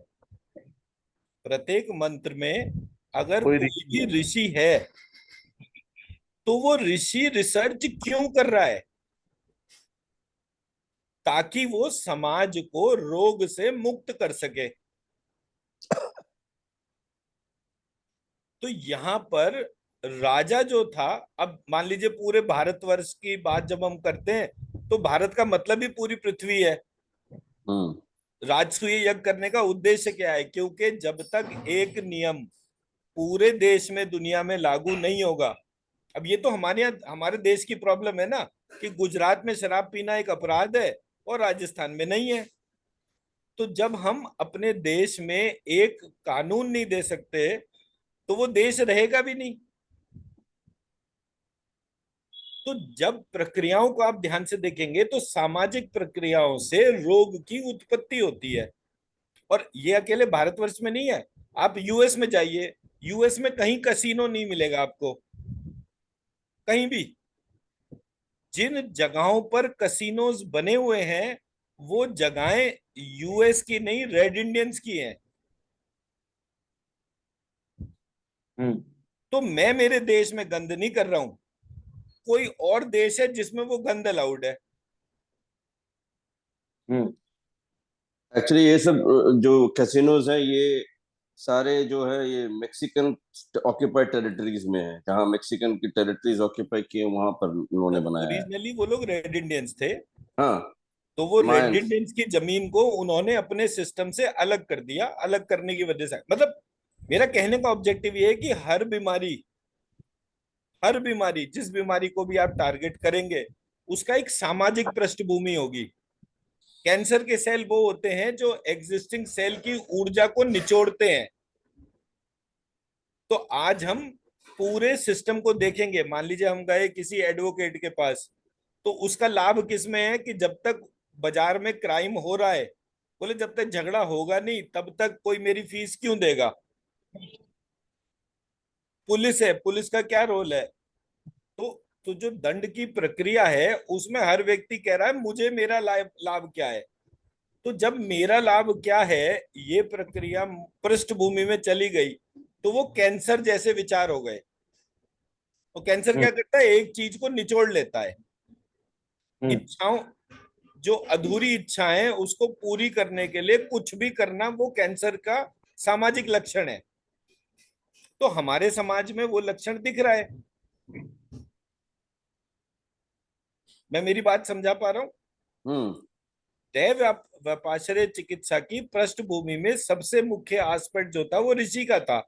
प्रत्येक मंत्र में अगर कोई कोई रीजन भी है। ऋषि है, तो वो ऋषि रिसर्च क्यों कर रहा है? ताकि वो समाज को रोग से मुक्त कर सके। तो यहां पर राजा जो था, अब मान लीजिए पूरे भारतवर्ष की बात जब हम करते हैं तो भारत का मतलब ही पूरी पृथ्वी है। हम्म राजसूय यज्ञ करने का उद्देश्य क्या है? क्योंकि जब तक एक नियम पूरे देश में दुनिया में लागू नहीं होगा, अब ये तो हमारे देश की प्रॉब्लम है ना, कि गुजरात में शराब पीना एक अपराध है और राजस्थान में नहीं है। तो जब हम अपने देश में एक कानून नहीं दे सकते तो वो देश रहेगा भी नहीं। तो जब प्रक्रियाओं को आप ध्यान से देखेंगे तो सामाजिक प्रक्रियाओं से रोग की उत्पत्ति होती है। और ये अकेले भारतवर्ष में नहीं है, आप यूएस में जाइए, यूएस में कहीं कसीनो नहीं मिलेगा आपको, कहीं भी। जिन जगहों पर कसिनोज बने हुए हैं वो जगहें यूएस की नहीं, रेड इंडियंस की हैं। हम्म तो मैं मेरे देश में गंद नहीं कर रहा हूं, कोई और देश है जिसमें वो गंद अलाउड है। हम्म एक्चुअली ये सब जो कैसीनोज हैं, ये सारे जो है ये मैक्सिकन ऑक्यूपाइड टेरिटरीज में है, जहाँ मैक्सिकन की टेरिटरीज ऑक्यूपाई किए वहां पर उन्होंने बनाया है। ओरिजिनली वो लोग रेड इंडियंस थे, हाँ, तो वो रेड मायंस। इंडियंस की जमीन को उन्होंने अपने सिस्टम से अलग कर दिया। अलग करने की वजह से मतलब मेरा कहने का ऑब्जेक्टिव ये है कि हर बीमारी, जिस बीमारी को भी आप टारगेट करेंगे उसका एक सामाजिक पृष्ठभूमि होगी। कैंसर के सेल वो होते हैं जो एग्जिस्टिंग सेल की ऊर्जा को निचोड़ते हैं। तो आज हम पूरे सिस्टम को देखेंगे, मान लीजिए हम गए किसी एडवोकेट के पास, तो उसका लाभ किसमें है कि जब तक बाजार में क्राइम हो रहा है, बोले जब तक झगड़ा होगा नहीं तब तक कोई मेरी फीस क्यों देगा? पुलिस है, पुलिस का क्या रोल है? तो तो जो दंड की प्रक्रिया है उसमें हर व्यक्ति कह रहा है मुझे मेरा लाभ लाभ क्या है। तो जब मेरा लाभ क्या है ये प्रक्रिया पृष्ठभूमि में चली गई तो वो कैंसर जैसे विचार हो गए। तो कैंसर हम्म क्या करता है? एक चीज को निचोड़ लेता है। हम्म इच्छाओं, जो अधूरी इच्छाएं उसको पूरी करने के लिए कुछ भी करना, वो कैंसर का सामाजिक लक्षण है। तो हमारे समाज में वो लक्षण दिख रहा है। मैं मेरी बात समझा पा रहा हूँ? हम्म दैव व्यापाश्रय चिकित्सा की पृष्ठभूमि में सबसे मुख्य एस्पेक्ट जो था वो ऋषि का था।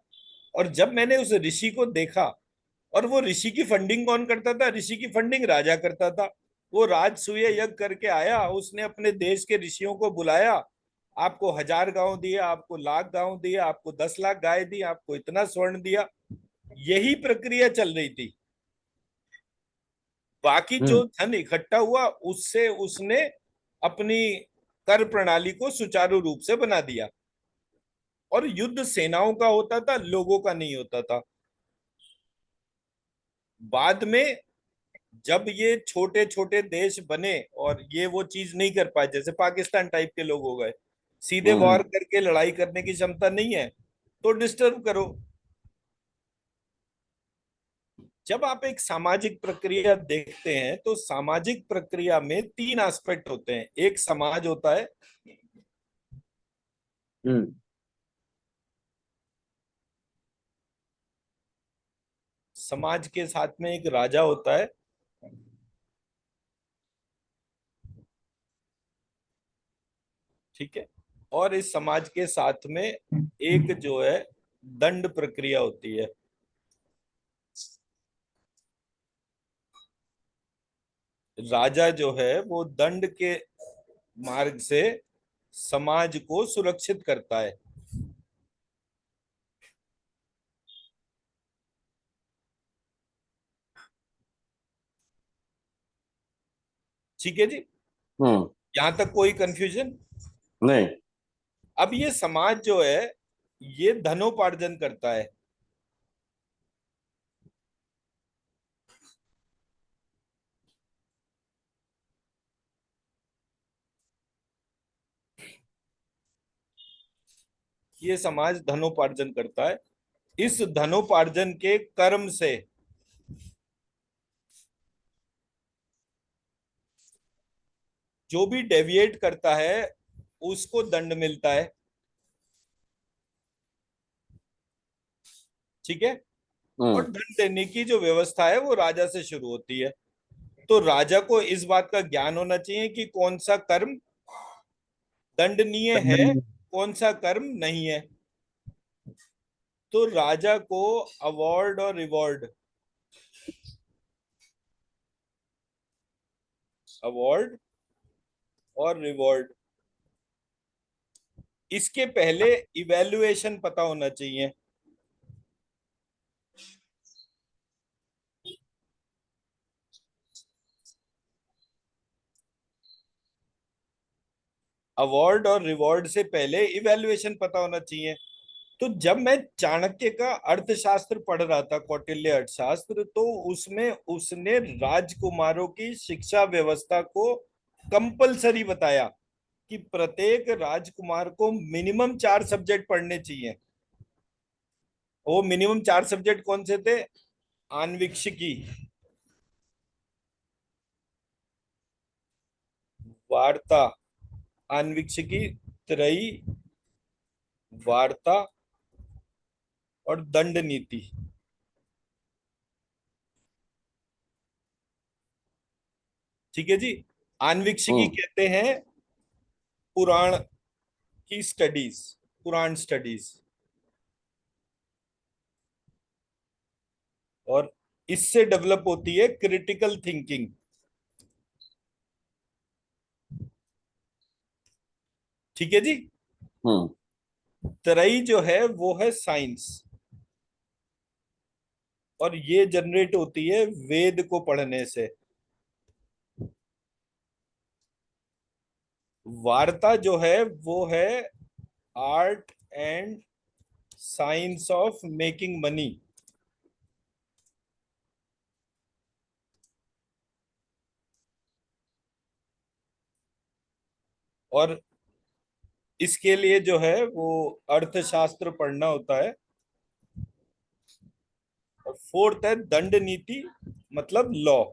और जब मैंने उस ऋषि को देखा, और वो ऋषि की फंडिंग कौन करता था? ऋषि की फंडिंग राजा करता था। वो राजसूय यज्ञ करके आया, उसने अपने देश के ऋषियों को बुलाया, आपको 1000 गांव दिए, आपको लाख गांव दिए, आपको 10 लाख गाय दी, आपको इतना स्वर्ण दिया। यही प्रक्रिया चल रही थी। बाकी हम्म जो धन इकट्ठा हुआ उससे उसने अपनी कर प्रणाली को सुचारू रूप से बना दिया। और युद्ध सेनाओं का होता था, लोगों का नहीं होता था। बाद में जब ये छोटे छोटे देश बने और ये वो चीज नहीं कर पाए, जैसे पाकिस्तान टाइप के लोग हो गए, सीधे हम्म वॉर करके लड़ाई करने की क्षमता नहीं है, तो डिस्टर्ब करो। जब आप एक सामाजिक प्रक्रिया देखते हैं तो सामाजिक प्रक्रिया में 3 एस्पेक्ट होते हैं। एक समाज होता है, हम्म समाज के साथ में एक राजा होता है, ठीक है, और इस समाज के साथ में एक जो है दंड प्रक्रिया होती है। राजा जो है वो दंड के मार्ग से समाज को सुरक्षित करता है। ठीक है जी, हम्म। यहां तक कोई कंफ्यूजन? नहीं। अब ये समाज जो है ये धनोपार्जन करता है। ये समाज धनोपार्जन करता है। इस धनोपार्जन के कर्म से जो भी डेविएट करता है उसको दंड मिलता है। ठीक है। हम्म। और दंड देने की जो व्यवस्था है वो राजा से शुरू होती है। तो राजा को इस बात का ज्ञान होना चाहिए कि कौन सा कर्म दंडनीय है, कौन सा कर्म नहीं है। तो राजा को अवार्ड और रिवॉर्ड, अवार्ड और रिवॉर्ड, इसके पहले इवैल्यूएशन पता होना चाहिए। अवार्ड और रिवॉर्ड से पहले इवैल्यूएशन पता होना चाहिए। तो जब मैं चाणक्य का अर्थशास्त्र पढ़ रहा था, कौटिल्य अर्थशास्त्र, तो उसमें उसने राजकुमारों की शिक्षा व्यवस्था को कंपलसरी बताया कि प्रत्येक राजकुमार को मिनिमम 4 सब्जेक्ट पढ़ने चाहिए। वो मिनिमम 4 सब्जेक्ट कौन से थे? आन्वीक्षिकी, वार्ता, आन्वीक्षिकी, त्रयी, वार्ता और दंड नीति। ठीक है जी। आन्वीक्षिकी हम्म। कहते हैं पुराण की स्टडीज, पुराण स्टडीज। और इससे डेवलप होती है क्रिटिकल थिंकिंग। ठीक है जी। हम्म। त्रयी जो है वो है साइंस, और ये जनरेट होती है वेद को पढ़ने से। वार्ता जो है वो है art and science of making money. और इसके लिए जो है वो अर्थशास्त्र पढ़ना होता है। और फोर्थ है दंड नीति, मतलब लॉ।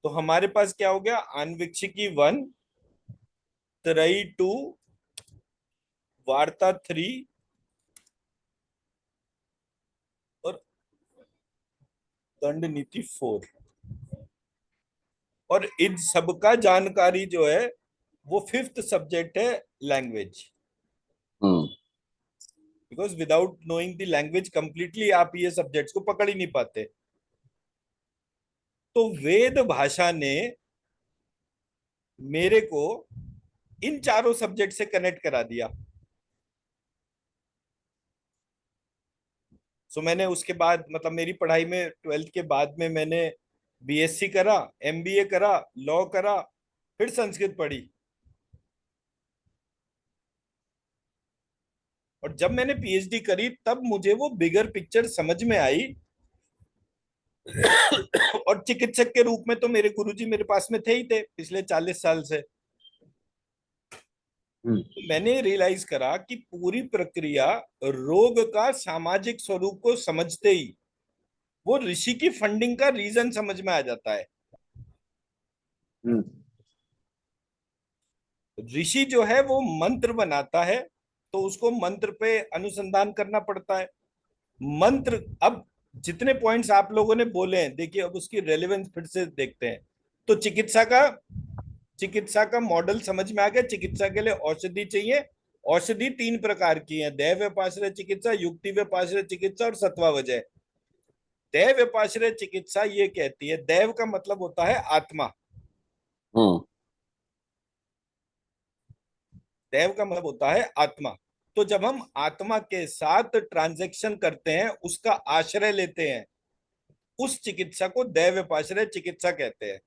तो हमारे पास क्या हो गया? आन्वीक्षिकी 1, त्रयी 2, वार्ता 3 और दंड नीति 4। और इन सबका जानकारी जो है वो फिफ्थ सब्जेक्ट है, language. Hmm. Because without knowing the language completely आप ये सब्जेक्ट्स को पकड़ ही नहीं पाते। तो वेद भाषा ने मेरे को इन चारों सब्जेक्ट से कनेक्ट करा दिया। सो मैंने उसके बाद, मतलब मेरी पढ़ाई में 12th के बाद में मैंने बीएससी करा, एमबीए करा, लॉ करा, फिर संस्कृत पढ़ी। और जब मैंने पीएचडी करी तब मुझे वो बिगर पिक्चर समझ में आई। और चिकित्सक के रूप में तो मेरे गुरुजी मेरे पास में थे ही थे पिछले 40 साल से। हम्म। तो मैंने रियलाइज करा कि पूरी प्रक्रिया रोग का सामाजिक स्वरूप को समझते ही वो ऋषि की फंडिंग का रीजन समझ में आ जाता है। हम्म। ऋषि जो है वो मंत्र बनाता है, तो उसको मंत्र पे अनुसंधान करना पड़ता है। मंत्र, अब जितने पॉइंट्स आप लोगों ने बोले हैं, देखिए अब उसकी रेलेवेंस फिर से देखते हैं। तो चिकित्सा का मॉडल समझ में आ गया। चिकित्सा के लिए औषधि चाहिए। औषधि 3 प्रकार की है: दैव व्यापाश्रय चिकित्सा, युक्ति व्यापाश्रय चिकित्सा और सत्वावजय। दैव व्यापाश्रय चिकित्सा ये कहती है, दैव का मतलब होता है आत्मा। हम्म। दैव का मतलब होता है आत्मा। तो जब हम आत्मा के साथ ट्रांजैक्शन करते हैं, उसका आश्रय लेते हैं, उस चिकित्सा को दैवोपाश्रय चिकित्सा कहते हैं।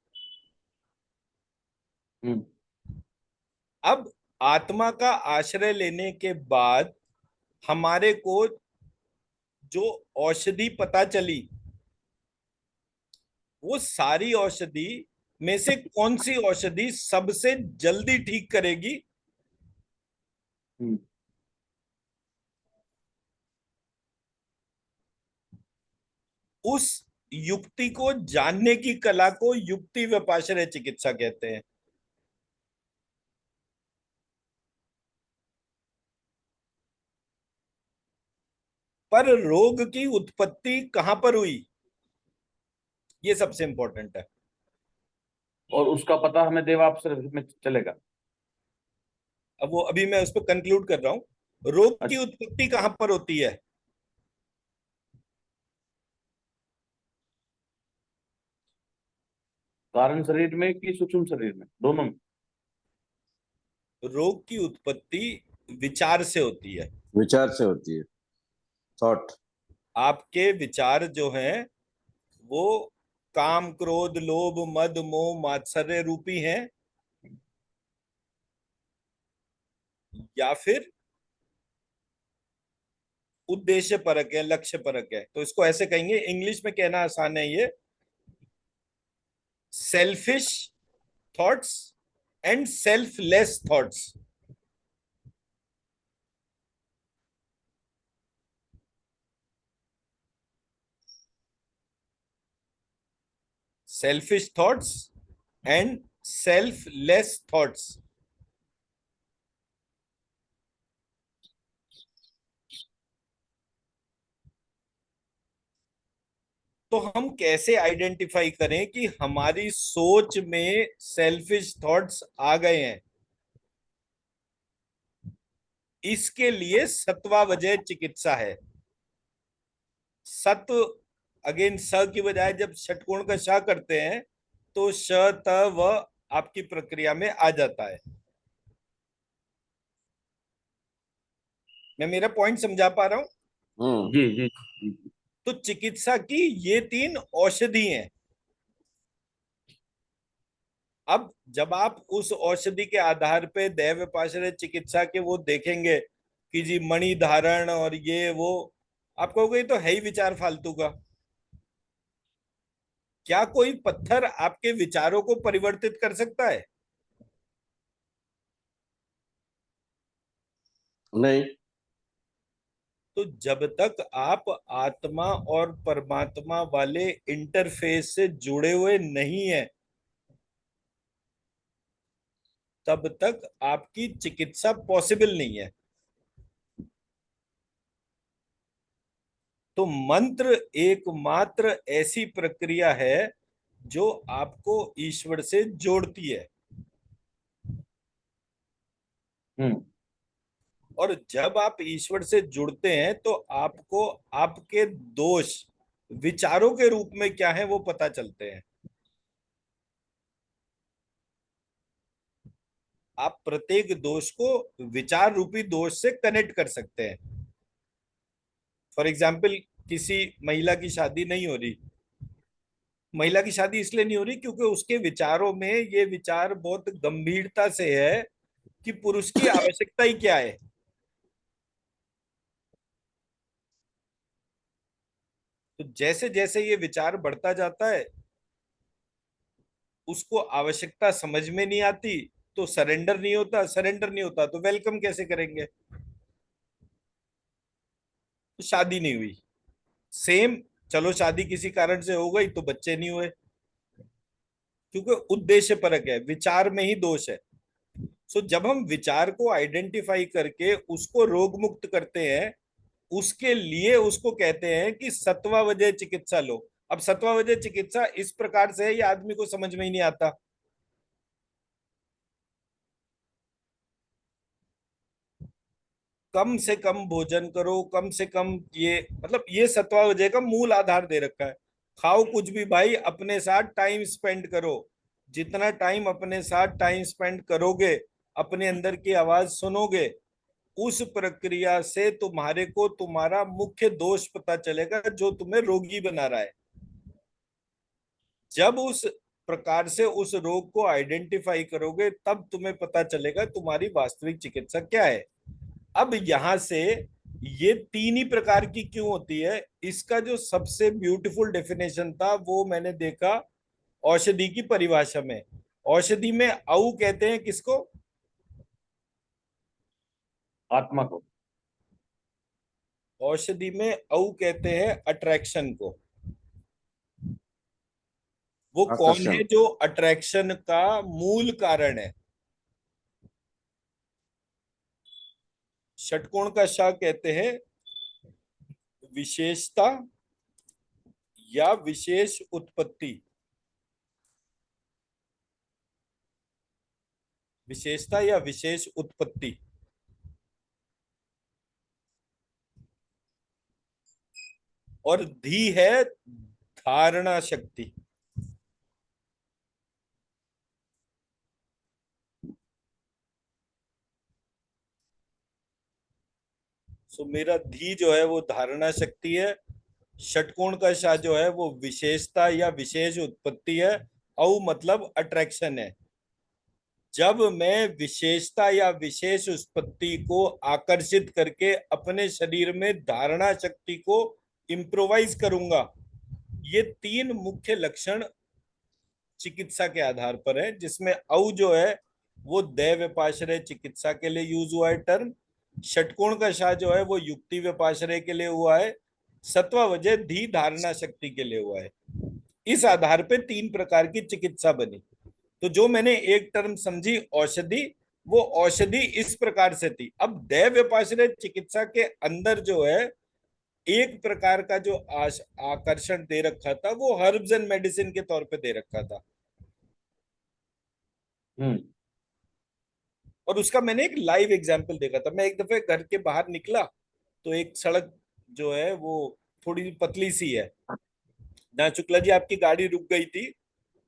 हम्म। अब आत्मा का आश्रय लेने के बाद हमारे को जो औषधि पता चली, वो सारी औषधि में से कौन सी औषधि सबसे जल्दी ठीक करेगी, हम्म। उस युक्ति को जानने की कला को युक्ति व्यपाश्रय चिकित्सा कहते हैं। पर रोग की उत्पत्ति कहां पर हुई, ये सबसे इंपॉर्टेंट है। और उसका पता हमें देवाप्सरा में चलेगा। अब वो अभी मैं उस पर कंक्लूड कर रहा हूं। रोग की अच्छा। उत्पत्ति कहां पर होती है? कारण शरीर में कि सूक्ष्म शरीर में, दोनों में? रोग की उत्पत्ति विचार से होती है। विचार से होती है, थॉट। आपके विचार जो हैं वो काम क्रोध लोभ मद मोह मात्सर्य रूपी हैं, या फिर उद्देश्य परक है, लक्ष्य परक है। तो इसको ऐसे कहेंगे, इंग्लिश में कहना आसान है ये, selfish thoughts and selfless thoughts. Selfish thoughts and selfless thoughts. तो हम कैसे आइडेंटिफाई करें कि हमारी सोच में सेल्फिश थॉट्स आ गए हैं? इसके लिए सत्वावजय चिकित्सा है। सत्व, अगेन स की बजाय जब षटकोण का श करते हैं तो श त व आपकी प्रक्रिया में आ जाता है। मैं मेरा पॉइंट समझा पा रहा हूं? हम्म। जी जी जी। तो चिकित्सा की ये 3 औषधि हैं। अब जब आप उस औषधि के आधार पे दैवोपाश्रय चिकित्सा के वो देखेंगे कि जी मणि धारण और ये वो, आप कहोगे ये तो है ही विचार फालतू का। क्या कोई पत्थर आपके विचारों को परिवर्तित कर सकता है? नहीं। तो जब तक आप आत्मा और परमात्मा वाले इंटरफेस से जुड़े हुए नहीं है, तब तक आपकी चिकित्सा पॉसिबल नहीं है। तो मंत्र एकमात्र ऐसी प्रक्रिया है जो आपको ईश्वर से जोड़ती है। हम्म। और जब आप ईश्वर से जुड़ते हैं तो आपको आपके दोष विचारों के रूप में क्या है वो पता चलते हैं। आप प्रत्येक दोष को विचार रूपी दोष से कनेक्ट कर सकते हैं। फॉर एग्जाम्पल, किसी महिला की शादी नहीं हो रही। महिला की शादी इसलिए नहीं हो रही क्योंकि उसके विचारों में ये विचार बहुत गंभीरता से है कि पुरुष की आवश्यकता ही क्या है। तो जैसे जैसे ये विचार बढ़ता जाता है, उसको आवश्यकता समझ में नहीं आती, तो सरेंडर नहीं होता, सरेंडर नहीं होता तो वेलकम कैसे करेंगे? तो शादी नहीं हुई। सेम, चलो शादी किसी कारण से हो गई तो बच्चे नहीं हुए, क्योंकि उद्देश्य परक है, विचार में ही दोष है। सो जब हम विचार को आइडेंटिफाई करके उसको रोग मुक्त करते हैं, उसके लिए उसको कहते हैं कि सत्वावजय चिकित्सा लो। अब सत्वावजय चिकित्सा इस प्रकार से है, ये आदमी को समझ में ही नहीं आता। कम से कम भोजन करो, कम से कम ये, मतलब ये सत्वावजय का मूल आधार दे रखा है। खाओ कुछ भी भाई, अपने साथ टाइम स्पेंड करो। जितना टाइम अपने साथ टाइम स्पेंड करोगे, अपने अंदर की आवाज सुनोगे, उस प्रक्रिया से तुम्हारे को तुम्हारा मुख्य दोष पता चलेगा जो तुम्हें रोगी बना रहा है। जब उस प्रकार से उस रोग को आइडेंटिफाई करोगे तब तुम्हें पता चलेगा तुम्हारी वास्तविक चिकित्सा क्या है। अब यहां से ये तीन ही प्रकार की क्यों होती है, इसका जो सबसे ब्यूटीफुल डेफिनेशन था वो मैंने देखा औषधि की परिभाषा में। औषधि में औ कहते हैं किसको? आत्मा को। औषधि में औ कहते हैं अट्रैक्शन को। वो कौन आकर्षण। है जो अट्रैक्शन का मूल कारण है? षटकोण का शाह कहते हैं विशेषता या विशेष उत्पत्ति। विशेषता या विशेष उत्पत्ति। और धी है धारणा शक्ति। सो मेरा धी जो है वो धारणा शक्ति है, षटकोण का शाह जो है वो विशेषता या विशेष उत्पत्ति है, औ मतलब अट्रैक्शन है। जब मैं विशेषता या विशेष उत्पत्ति को आकर्षित करके अपने शरीर में धारणा शक्ति को इम्प्रोवाइज करूंगा, ये तीन मुख्य लक्षण चिकित्सा के आधार पर है, जिसमें औ जो है वो दैव व्यपाश्रय चिकित्सा के लिए यूज हुआ है टर्म, षटकोण का शाह जो है वो युक्ति व्यपाश्रय के लिए हुआ है, सत्वा वजह धी धारणा शक्ति के लिए हुआ है। इस आधार पे तीन प्रकार की चिकित्सा बनी। तो जो मैंने एक टर्म समझी औषधि, वो औषधि इस प्रकार से थी। अब दैव व्यपाश्रय चिकित्सा के अंदर जो है एक प्रकार का जो आकर्षण दे रखा था वो हर्ब्स एंड मेडिसिन के तौर पे दे रखा था। और उसका मैंने एक लाइव एग्जांपल देखा था। मैं एक दफे घर के बाहर निकला तो एक सड़क जो है वो थोड़ी पतली सी है, जहाँ शुक्ला जी आपकी गाड़ी रुक गई थी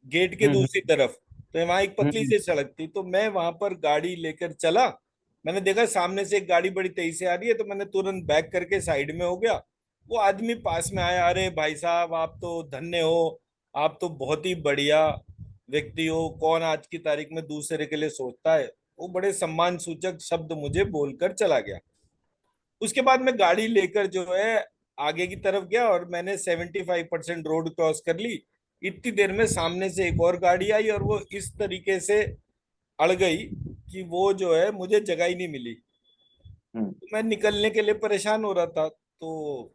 गेट के दूसरी तरफ, तो वहां एक पतली सी सड़क थी, तो मैं वहां पर गाड़ी लेकर चला। मैंने देखा सामने से एक गाड़ी बड़ी तेजी से आ रही है, तो मैंने तुरंत बैक करके साइड में हो गया। वो आदमी पास में आया, अरे भाई साहब आप तो धन्य हो, आप तो बहुत ही बढ़िया व्यक्ति हो, कौन आज की तारीख में दूसरे के लिए सोचता है। वो बड़े सम्मान सूचक शब्द मुझे बोलकर चला गया। उसके बाद मैं गाड़ी लेकर जो है आगे की तरफ गया और मैंने 75% रोड क्रॉस कर ली। इतनी देर में सामने से एक और गाड़ी आई और वो इस तरीके से अड़ गई कि वो जो है मुझे जगह ही नहीं मिली। तो मैं निकलने के लिए परेशान हो रहा था, तो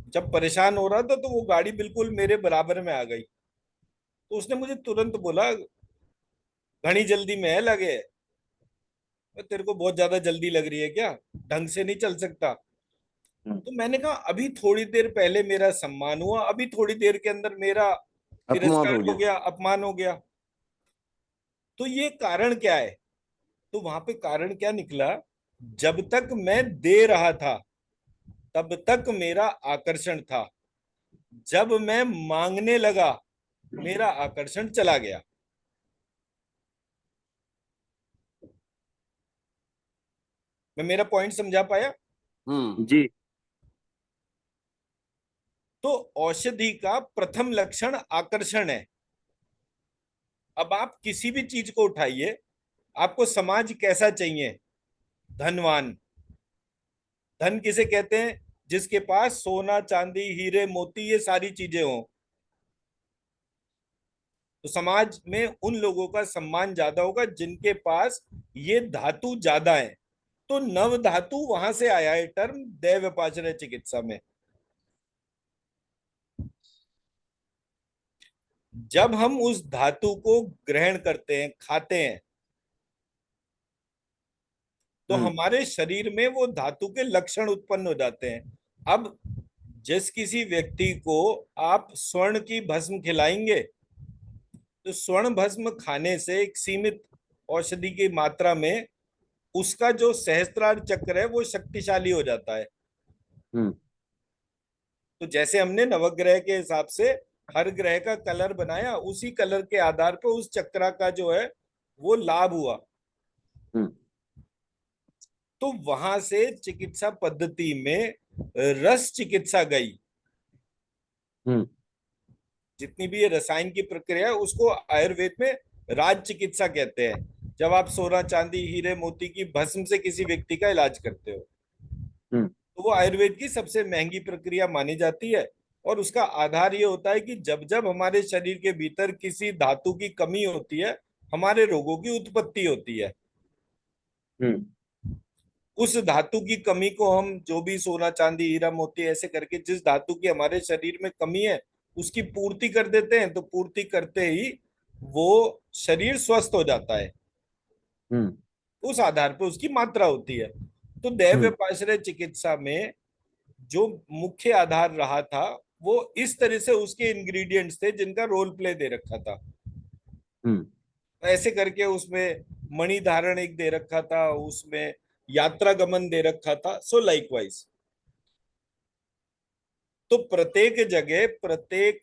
जब परेशान हो रहा था तो वो गाड़ी बिल्कुल मेरे बराबर में आ गई। तो उसने मुझे तुरंत बोला, घनी जल्दी में है लगे, तेरे को बहुत ज्यादा जल्दी लग रही है क्या, ढंग से नहीं चल सकता? तो मैंने कहा अभी थोड़ी देर पहले मेरा सम्मान हुआ, अभी थोड़ी देर के अंदर मेरा अपमान तिरस्कार हो हो गया। गया, अपमान हो गया। तो ये कारण क्या है? तो वहां पे कारण क्या निकला, जब तक मैं दे रहा था तब तक मेरा आकर्षण था, जब मैं मांगने लगा मेरा आकर्षण चला गया। मैं मेरा पॉइंट समझा पाया? जी। तो औषधि का प्रथम लक्षण आकर्षण है। अब आप किसी भी चीज को उठाइए, आपको समाज कैसा चाहिए? धनवान। धन किसे कहते हैं? जिसके पास सोना चांदी हीरे मोती ये सारी चीजें हों। तो समाज में उन लोगों का सम्मान ज्यादा होगा जिनके पास ये धातु ज्यादा है। तो नव धातु वहां से आया है टर्म दैव व्यपाश्रय चिकित्सा में। जब हम उस धातु को ग्रहण करते हैं, खाते हैं, तो हमारे शरीर में वो धातु के लक्षण उत्पन्न हो जाते हैं। अब जिस किसी व्यक्ति को आप स्वर्ण की भस्म खिलाएंगे, तो स्वर्ण भस्म खाने से एक सीमित औषधि की मात्रा में उसका जो सहस्त्रार चक्र है वो शक्तिशाली हो जाता है। तो जैसे हमने नवग्रह के हिसाब से हर ग्रह का कलर बनाया, उसी कलर के आधार पर उस चक्रा का जो है वो लाभ हुआ। तो वहां से चिकित्सा पद्धति में रस चिकित्सा गई। जितनी भी ये रसायन की प्रक्रिया है उसको आयुर्वेद में राज चिकित्सा कहते हैं। जब आप सोना चांदी हीरे मोती की भस्म से किसी व्यक्ति का इलाज करते हो हम्म। तो वो आयुर्वेद की सबसे महंगी प्रक्रिया मानी जाती है। और उसका आधार ये होता है कि जब जब हमारे शरीर के भीतर किसी धातु की कमी होती है हमारे रोगों की उत्पत्ति होती है। हम्म। उस धातु की कमी को हम जो भी सोना चांदी हीरा मोती ऐसे करके जिस धातु की हमारे शरीर में कमी है उसकी पूर्ति कर देते हैं। तो पूर्ति करते ही वो शरीर स्वस्थ हो जाता है। हम्म। उस आधार पर उसकी मात्रा होती है। तो दैव हम्म। व्यापाश्रय चिकित्सा में जो मुख्य आधार रहा था वो इस तरह से उसके इंग्रेडिएंट्स थे जिनका रोल प्ले दे रखा था। हम्म। ऐसे करके उसमें मणि धारण एक दे रखा था, उसमें यात्रा गमन दे रखा था। सो लाइकवाइज तो प्रत्येक जगह प्रत्येक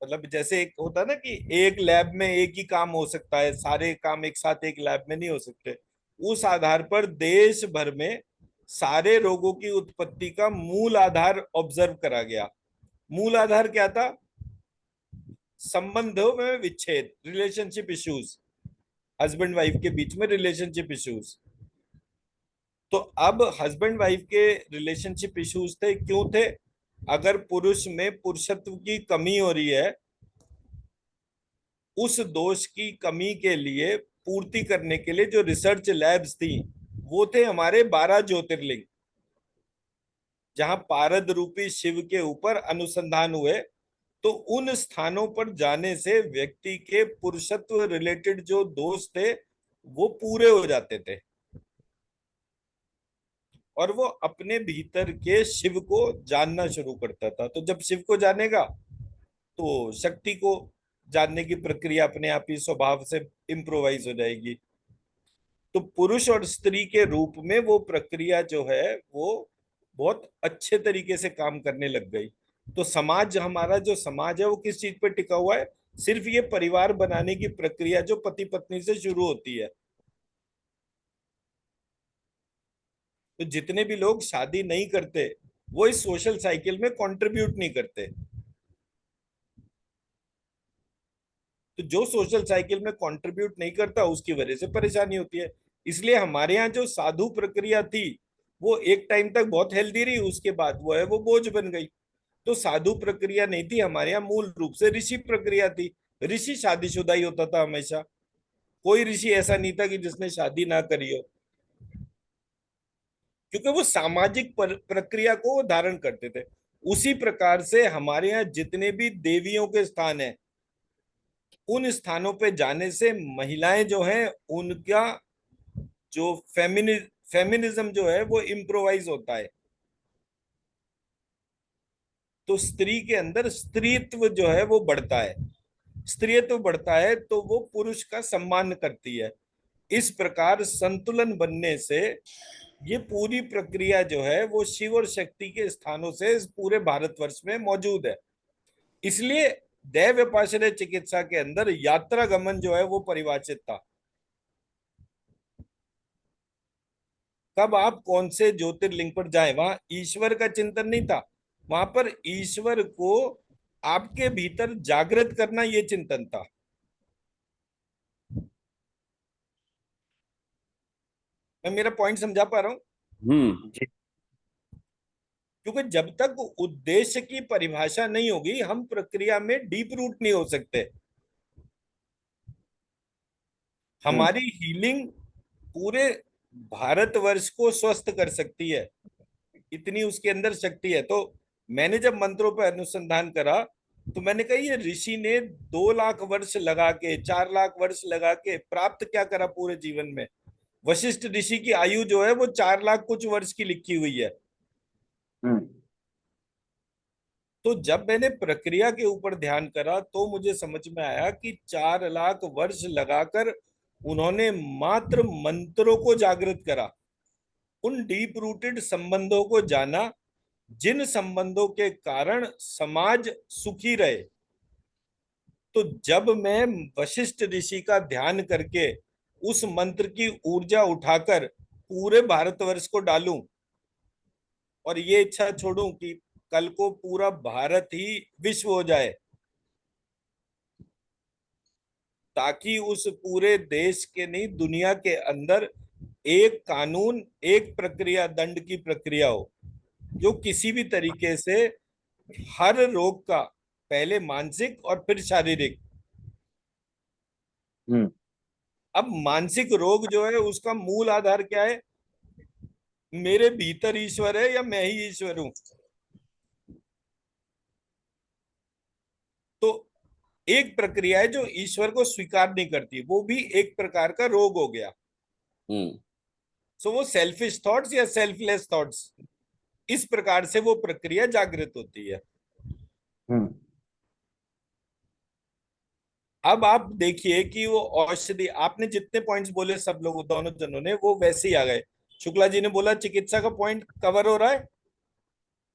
मतलब जैसे एक होता है ना कि एक लैब में एक ही काम हो सकता है, सारे काम एक साथ एक लैब में नहीं हो सकते। उस आधार पर देश भर में सारे रोगों की उत्पत्ति का मूल आधार ऑब्जर्व करा गया। मूल आधार क्या था? संबंधों में विच्छेद, रिलेशनशिप इश्यूज, हस्बैंड वाइफ के बीच में रिलेशनशिप इश्यूज। तो अब हस्बैंड वाइफ के रिलेशनशिप इश्यूज थे, क्यों थे? अगर पुरुष में पुरुषत्व की कमी हो रही है, उस दोष की कमी के लिए पूर्ति करने के लिए जो रिसर्च लैब्स थी वो थे हमारे 12 ज्योतिर्लिंग, जहां पारद रूपी शिव के ऊपर अनुसंधान हुए। तो उन स्थानों पर जाने से व्यक्ति के पुरुषत्व रिलेटेड जो दोष थे वो पूरे हो जाते थे और वो अपने भीतर के शिव को जानना शुरू करता था। तो जब शिव को जानेगा तो शक्ति को जानने की प्रक्रिया अपने आप ही स्वभाव से इम्प्रोवाइज हो जाएगी। तो पुरुष और स्त्री के रूप में वो प्रक्रिया जो है वो बहुत अच्छे तरीके से काम करने लग गई। तो समाज, हमारा जो समाज है वो किस चीज पे टिका हुआ है? सिर्फ ये परिवार बनाने की प्रक्रिया जो पति पत्नी से शुरू होती है। तो जितने भी लोग शादी नहीं करते वो इस सोशल साइकिल में कंट्रीब्यूट नहीं करते। तो जो सोशल साइकिल में कंट्रीब्यूट नहीं करता उसकी वजह से परेशानी होती है। इसलिए हमारे यहाँ जो साधु प्रक्रिया थी वो एक टाइम तक बहुत हेल्दी रही, उसके बाद वो है वो बोझ बन गई। तो साधु प्रक्रिया नहीं थी हमारे यहाँ, मूल रूप से ऋषि प्रक्रिया थी। ऋषि शादीशुदा ही होता था हमेशा, कोई ऋषि ऐसा नहीं था कि जिसने शादी ना करी हो, क्योंकि वो सामाजिक प्रक्रिया को वो धारण करते थे। उसी प्रकार से हमारे यहाँ जितने भी देवियों के स्थान हैं उन स्थानों पे जाने से महिलाएं जो हैं उनका जो फेमिनिज्म जो है वो इम्प्रोवाइज होता है। तो स्त्री के अंदर स्त्रीत्व जो है वो बढ़ता है। स्त्रीत्व बढ़ता है तो वो पुरुष का सम्मान करती है। इस प्रकार संतुलन बनने से ये पूरी प्रक्रिया जो है वो शिव और शक्ति के स्थानों से इस पूरे भारतवर्ष में मौजूद है। इसलिए दैव व्यापाश्रय चिकित्सा के अंदर यात्रा गमन जो है वो परिभाषित था। कब आप कौन से ज्योतिर्लिंग पर जाएं, वहां ईश्वर का चिंतन नहीं था, वहां पर ईश्वर को आपके भीतर जागृत करना ये चिंतन था। मैं मेरा पॉइंट समझा पा रहा हूं? जी। क्योंकि जब तक उद्देश्य की परिभाषा नहीं होगी हम प्रक्रिया में डीप रूट नहीं हो सकते। हम्म। हमारी हीलिंग पूरे भारतवर्ष को स्वस्थ कर सकती है, इतनी उसके अंदर शक्ति है। तो मैंने जब मंत्रों पर अनुसंधान करा तो मैंने कहा ये ऋषि ने 2 लाख वर्ष लगा के 4 लाख वर्ष लगा के प्राप्त क्या करा पूरे जीवन में? वशिष्ठ ऋषि की आयु जो है वो 4 लाख कुछ वर्ष की लिखी हुई है। हम्म। तो जब मैंने प्रक्रिया के ऊपर ध्यान करा तो मुझे समझ में आया कि 4 लाख वर्ष लगाकर उन्होंने मात्र मंत्रों को जागृत करा, उन डीप रूटेड संबंधों को जाना जिन संबंधों के कारण समाज सुखी रहे। तो जब मैं वशिष्ठ ऋषि का ध्यान करके उस मंत्र की ऊर्जा उठाकर पूरे भारतवर्ष को डालूं और ये इच्छा छोड़ूं कि कल को पूरा भारत ही विश्व हो जाए, ताकि उस पूरे देश के नहीं, दुनिया के अंदर एक कानून, एक प्रक्रिया, दंड की प्रक्रिया हो, जो किसी भी तरीके से हर रोग का, पहले मानसिक और फिर शारीरिक। हम्म अब मानसिक रोग जो है उसका मूल आधार क्या है? मेरे भीतर ईश्वर है या मैं ही ईश्वर हूं? तो एक प्रक्रिया है जो ईश्वर को स्वीकार नहीं करती, वो भी एक प्रकार का रोग हो गया। हम्म सो वो सेल्फिश थॉट्स या सेल्फलेस थॉट्स, इस प्रकार से वो प्रक्रिया जागृत होती है। हम्म अब आप देखिए कि वो औषधि, आपने जितने पॉइंट्स बोले सब लोग, दोनों जनों ने, वो वैसे ही आ गए। शुक्ला जी ने बोला चिकित्सा का पॉइंट कवर हो रहा है,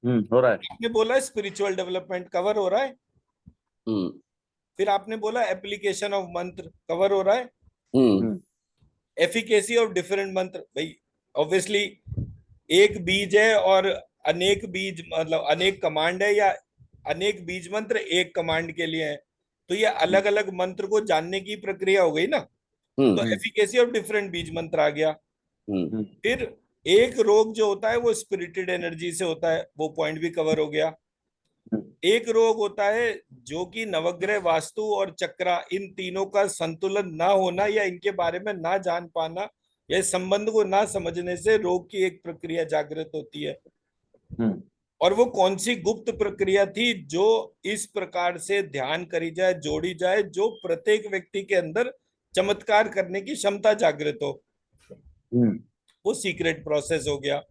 हो रहा है। आपने बोला स्पिरिचुअल डेवलपमेंट कवर हो रहा है, हम्म फिर आपने बोला एप्लीकेशन ऑफ मंत्र कवर हो रहा है, हम्म हम्म एफिकेसी ऑफ डिफरेंट मंत्र। भाई ऑब्वियसली एक बीज है और अनेक बीज, मतलब अनेक कमांड है, या अनेक बीज मंत्र एक कमांड के लिए है, तो ये अलग अलग मंत्र को जानने की प्रक्रिया हो गई ना। तो हम्म एफिकेसी ऑफ डिफरेंट बीज मंत्र आ गया। हम्म हम्म फिर एक रोग जो होता है वो स्पिरिटेड एनर्जी से होता है, वो पॉइंट भी कवर हो गया। हम्म एक रोग होता है जो कि नवग्रह, वास्तु और चक्रा, इन तीनों का संतुलन ना होना या इनके बारे में ना जान पाना या इस संबंध को ना समझने से रोग की एक प्रक्रिया जागृत होती है। हम्म और वो कौन सी गुप्त प्रक्रिया थी जो इस प्रकार से ध्यान करी जाए, जोड़ी जाए, जो प्रत्येक व्यक्ति के अंदर चमत्कार करने की क्षमता जागृत हो? हम्म, वो सीक्रेट प्रोसेस हो गया।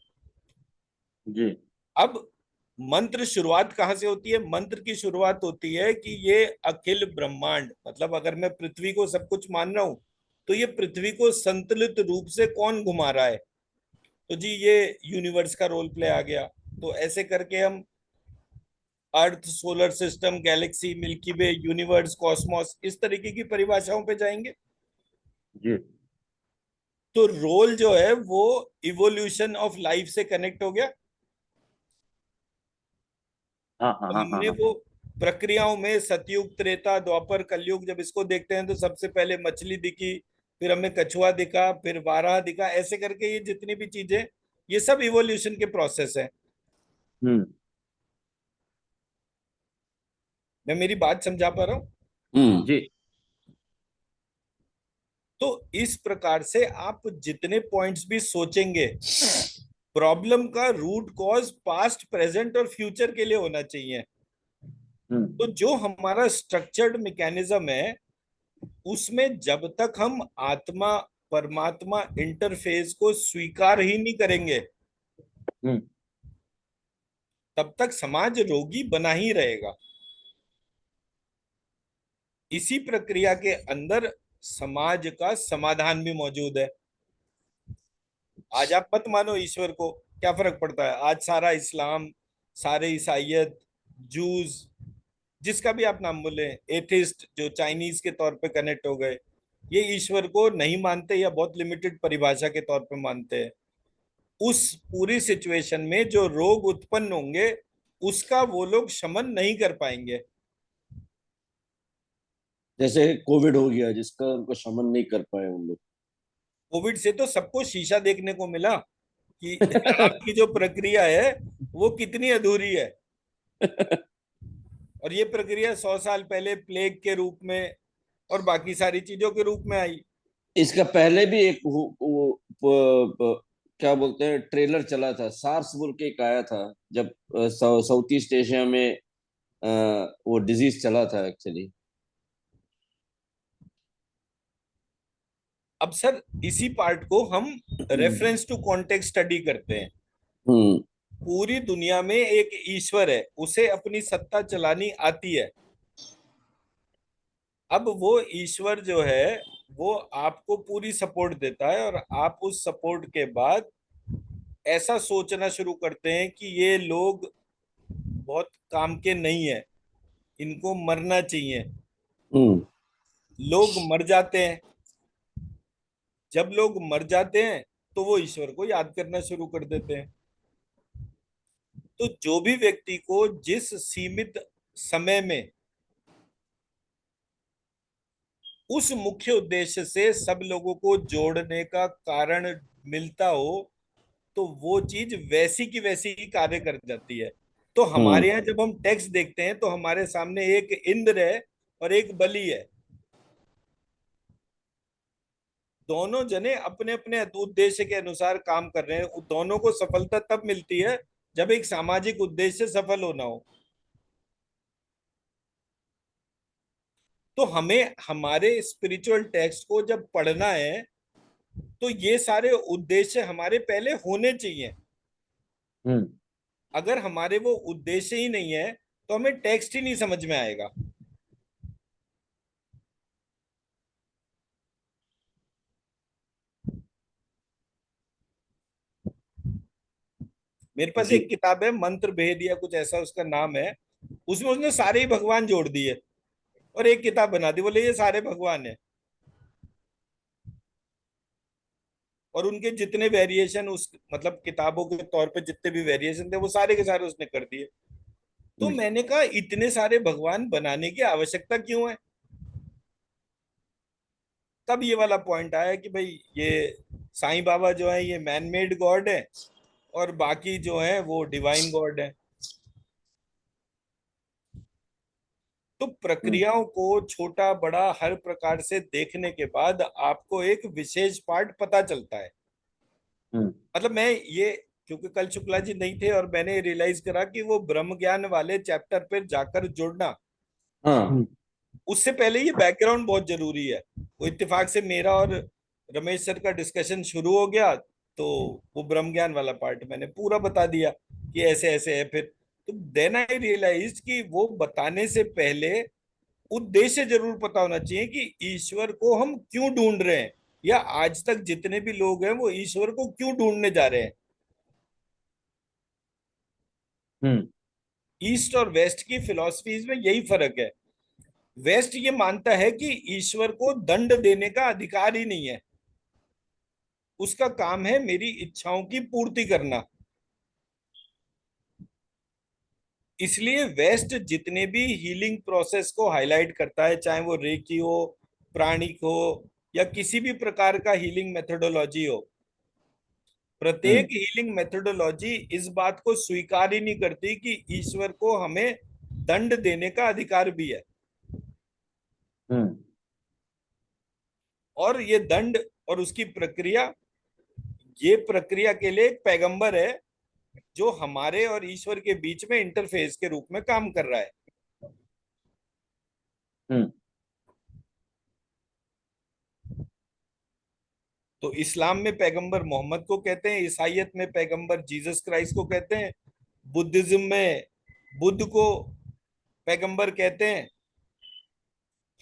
जी। अब मंत्र शुरुआत कहां से होती है? मंत्र की शुरुआत होती है कि ये अखिल ब्रह्मांड, मतलब अगर मैं पृथ्वी को सब कुछ मान रहा हूं, तो ये पृथ्वी को संतुलित रूप से कौन घुमा रहा है? तो जी ये यूनिवर्स का रोल प्ले आ गया। तो ऐसे करके हम अर्थ, सोलर सिस्टम, गैलेक्सी, मिल्की वे, यूनिवर्स, कॉस्मोस, इस तरीके की परिभाषाओं पे जाएंगे। जी। तो रोल जो है वो इवोल्यूशन ऑफ लाइफ से कनेक्ट हो गया। हाँ हाँ हाँ हाँ हमने हाँ। वो प्रक्रियाओं में सतयुग, त्रेता, द्वापर, कलयुग, जब इसको देखते हैं तो सबसे पहले मछली दिखी, फिर हमें कछुआ दिखा, फिर वाराह दिखा, ऐसे करके ये जितनी भी चीजें, ये सब इवोल्यूशन के प्रोसेस है। हम्म मैं मेरी बात समझा पा रहा हूँ? हम्म जी। तो इस प्रकार से आप जितने पॉइंट्स भी सोचेंगे, प्रॉब्लम का रूट कॉज पास्ट, प्रेजेंट और फ्यूचर के लिए होना चाहिए। तो हम्म जो हमारा स्ट्रक्चर्ड मैकेनिज्म है, उसमें जब तक हम आत्मा परमात्मा इंटरफेस को स्वीकार ही नहीं करेंगे, हम्म तब तक समाज रोगी बना ही रहेगा। इसी प्रक्रिया के अंदर समाज का समाधान भी मौजूद है। आज आप मत मानो ईश्वर को, क्या फर्क पड़ता है? आज सारा इस्लाम, सारे ईसाइयत, जूस, जिसका भी आप नाम बोले, एथिस्ट जो चाइनीज के तौर पे कनेक्ट हो गए, ये ईश्वर को नहीं मानते या बहुत लिमिटेड परिभाषा के तौर पे मानते हैं। उस पूरी सिचुएशन में जो रोग उत्पन्न होंगे, उसका वो लोग शमन नहीं कर पाएंगे। जैसे कोविड हो गया जिसका उनको शमन नहीं कर पाए उन लोग। कोविड से तो सबको शीशा देखने को मिला कि आपकी जो प्रक्रिया है वो कितनी अधूरी है। और ये प्रक्रिया 100 साल पहले प्लेग के रूप में और बाकी सारी चीजों के रूप में आई। इसका पहले भी एक क्या बोलते हैं ट्रेलर चला था, सार्स बोल के एक आया था जब साउथ ईस्ट एशिया में अ, वो डिजीज चला था एक्चुअली। अब सर इसी पार्ट को हम हम्म रेफरेंस टू कॉन्टेक्स्ट स्टडी करते हैं। हम्म पूरी दुनिया में एक ईश्वर है, उसे अपनी सत्ता चलानी आती है। अब वो ईश्वर जो है वो आपको पूरी सपोर्ट देता है, और आप उस सपोर्ट के बाद ऐसा सोचना शुरू करते हैं कि ये लोग बहुत काम के नहीं है, इनको मरना चाहिए। हम्म लोग मर जाते हैं। जब लोग मर जाते हैं तो वो ईश्वर को याद करना शुरू कर देते हैं। तो जो भी व्यक्ति को जिस सीमित समय में उस मुख्य उद्देश्य से सब लोगों को जोड़ने का कारण मिलता हो, तो वो चीज वैसी की वैसी ही कार्य कर जाती है। तो हम्म हमारे यहाँ जब हम टेक्स्ट देखते हैं तो हमारे सामने एक इंद्र है और एक बलि है। दोनों जने अपने अपने उद्देश्य के अनुसार काम कर रहे हैं। दोनों को सफलता तब मिलती है जब एक सामाजिक उद्देश्य सफल होना हो। तो हमें हमारे स्पिरिचुअल टेक्स्ट को जब पढ़ना है तो ये सारे उद्देश्य हमारे पहले होने चाहिए। हम्म अगर हमारे वो उद्देश्य ही नहीं है तो हमें टेक्स्ट ही नहीं समझ में आएगा। मेरे पास जी। एक किताब है, मंत्र भेद या कुछ ऐसा उसका नाम है। उसमें उसने सारे ही भगवान जोड़ दिए और एक किताब बना दी, बोले ये सारे भगवान है। और उनके जितने वेरिएशन उस मतलब किताबों के तौर पे जितने भी वेरिएशन थे वो सारे के सारे उसने कर दिए। तो हम्म मैंने कहा इतने सारे भगवान बनाने की आवश्यकता क्यों है। तब ये वाला पॉइंट आया कि भाई ये साईं बाबा जो है ये मैन मेड गॉड है और बाकी जो है वो डिवाइन गॉड है। तो हम्म प्रक्रियाओं को छोटा बड़ा हर प्रकार से देखने के बाद आपको एक विशेष पार्ट पता चलता है। हम्म मतलब मैं ये, क्योंकि कल शुक्ला जी नहीं थे और मैंने रियलाइज करा कि वो ब्रह्म ज्ञान वाले चैप्टर पे जाकर जुड़ना, हाँ। हम्म उससे पहले ये बैकग्राउंड बहुत जरूरी है। वो इत्तेफाक से मेरा और रमेश सर का डिस्कशन शुरू हो गया तो वो ब्रह्म ज्ञान वाला पार्ट मैंने पूरा बता दिया कि ऐसे ऐसे है। फिर तो देन आई रियलाइज कि वो बताने से पहले उद्देश्य जरूर पता होना चाहिए कि ईश्वर को हम क्यों ढूंढ रहे हैं, या आज तक जितने भी लोग हैं वो ईश्वर को क्यों ढूंढने जा रहे हैं। हम्म ईस्ट और वेस्ट की फिलॉसफीज में यही फर्क है। वेस्ट ये मानता है कि ईश्वर को दंड देने का अधिकार ही नहीं है, उसका काम है मेरी इच्छाओं की पूर्ति करना। इसलिए वेस्ट जितने भी हीलिंग प्रोसेस को हाईलाइट करता है, चाहे वो रेकी हो, प्राणिक हो, या किसी भी प्रकार का हीलिंग मेथोडोलॉजी हो, प्रत्येक हम्म हीलिंग मेथोडोलॉजी इस बात को स्वीकार ही नहीं करती कि ईश्वर को हमें दंड देने का अधिकार भी है। हम्म और ये दंड और उसकी प्रक्रिया, ये प्रक्रिया के लिए एक पैगंबर है जो हमारे और ईश्वर के बीच में इंटरफेस के रूप में काम कर रहा है। हम्म तो इस्लाम में पैगंबर मोहम्मद को कहते हैं, ईसाइयत में पैगंबर जीसस क्राइस्ट को कहते हैं, बुद्धिज्म में बुद्ध को पैगंबर कहते हैं।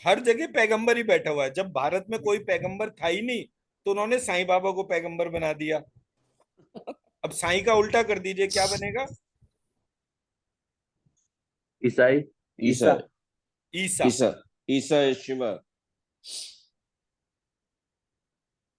हर जगह पैगंबर ही बैठा हुआ है। जब भारत में कोई पैगंबर था ही नहीं तो उन्होंने साईं बाबा को पैगंबर बना दिया। अब साईं का उल्टा कर दीजिए, क्या बनेगा? ईसाई। ईसा। ईसा। ईसा। ईसा। ईसा शिवा।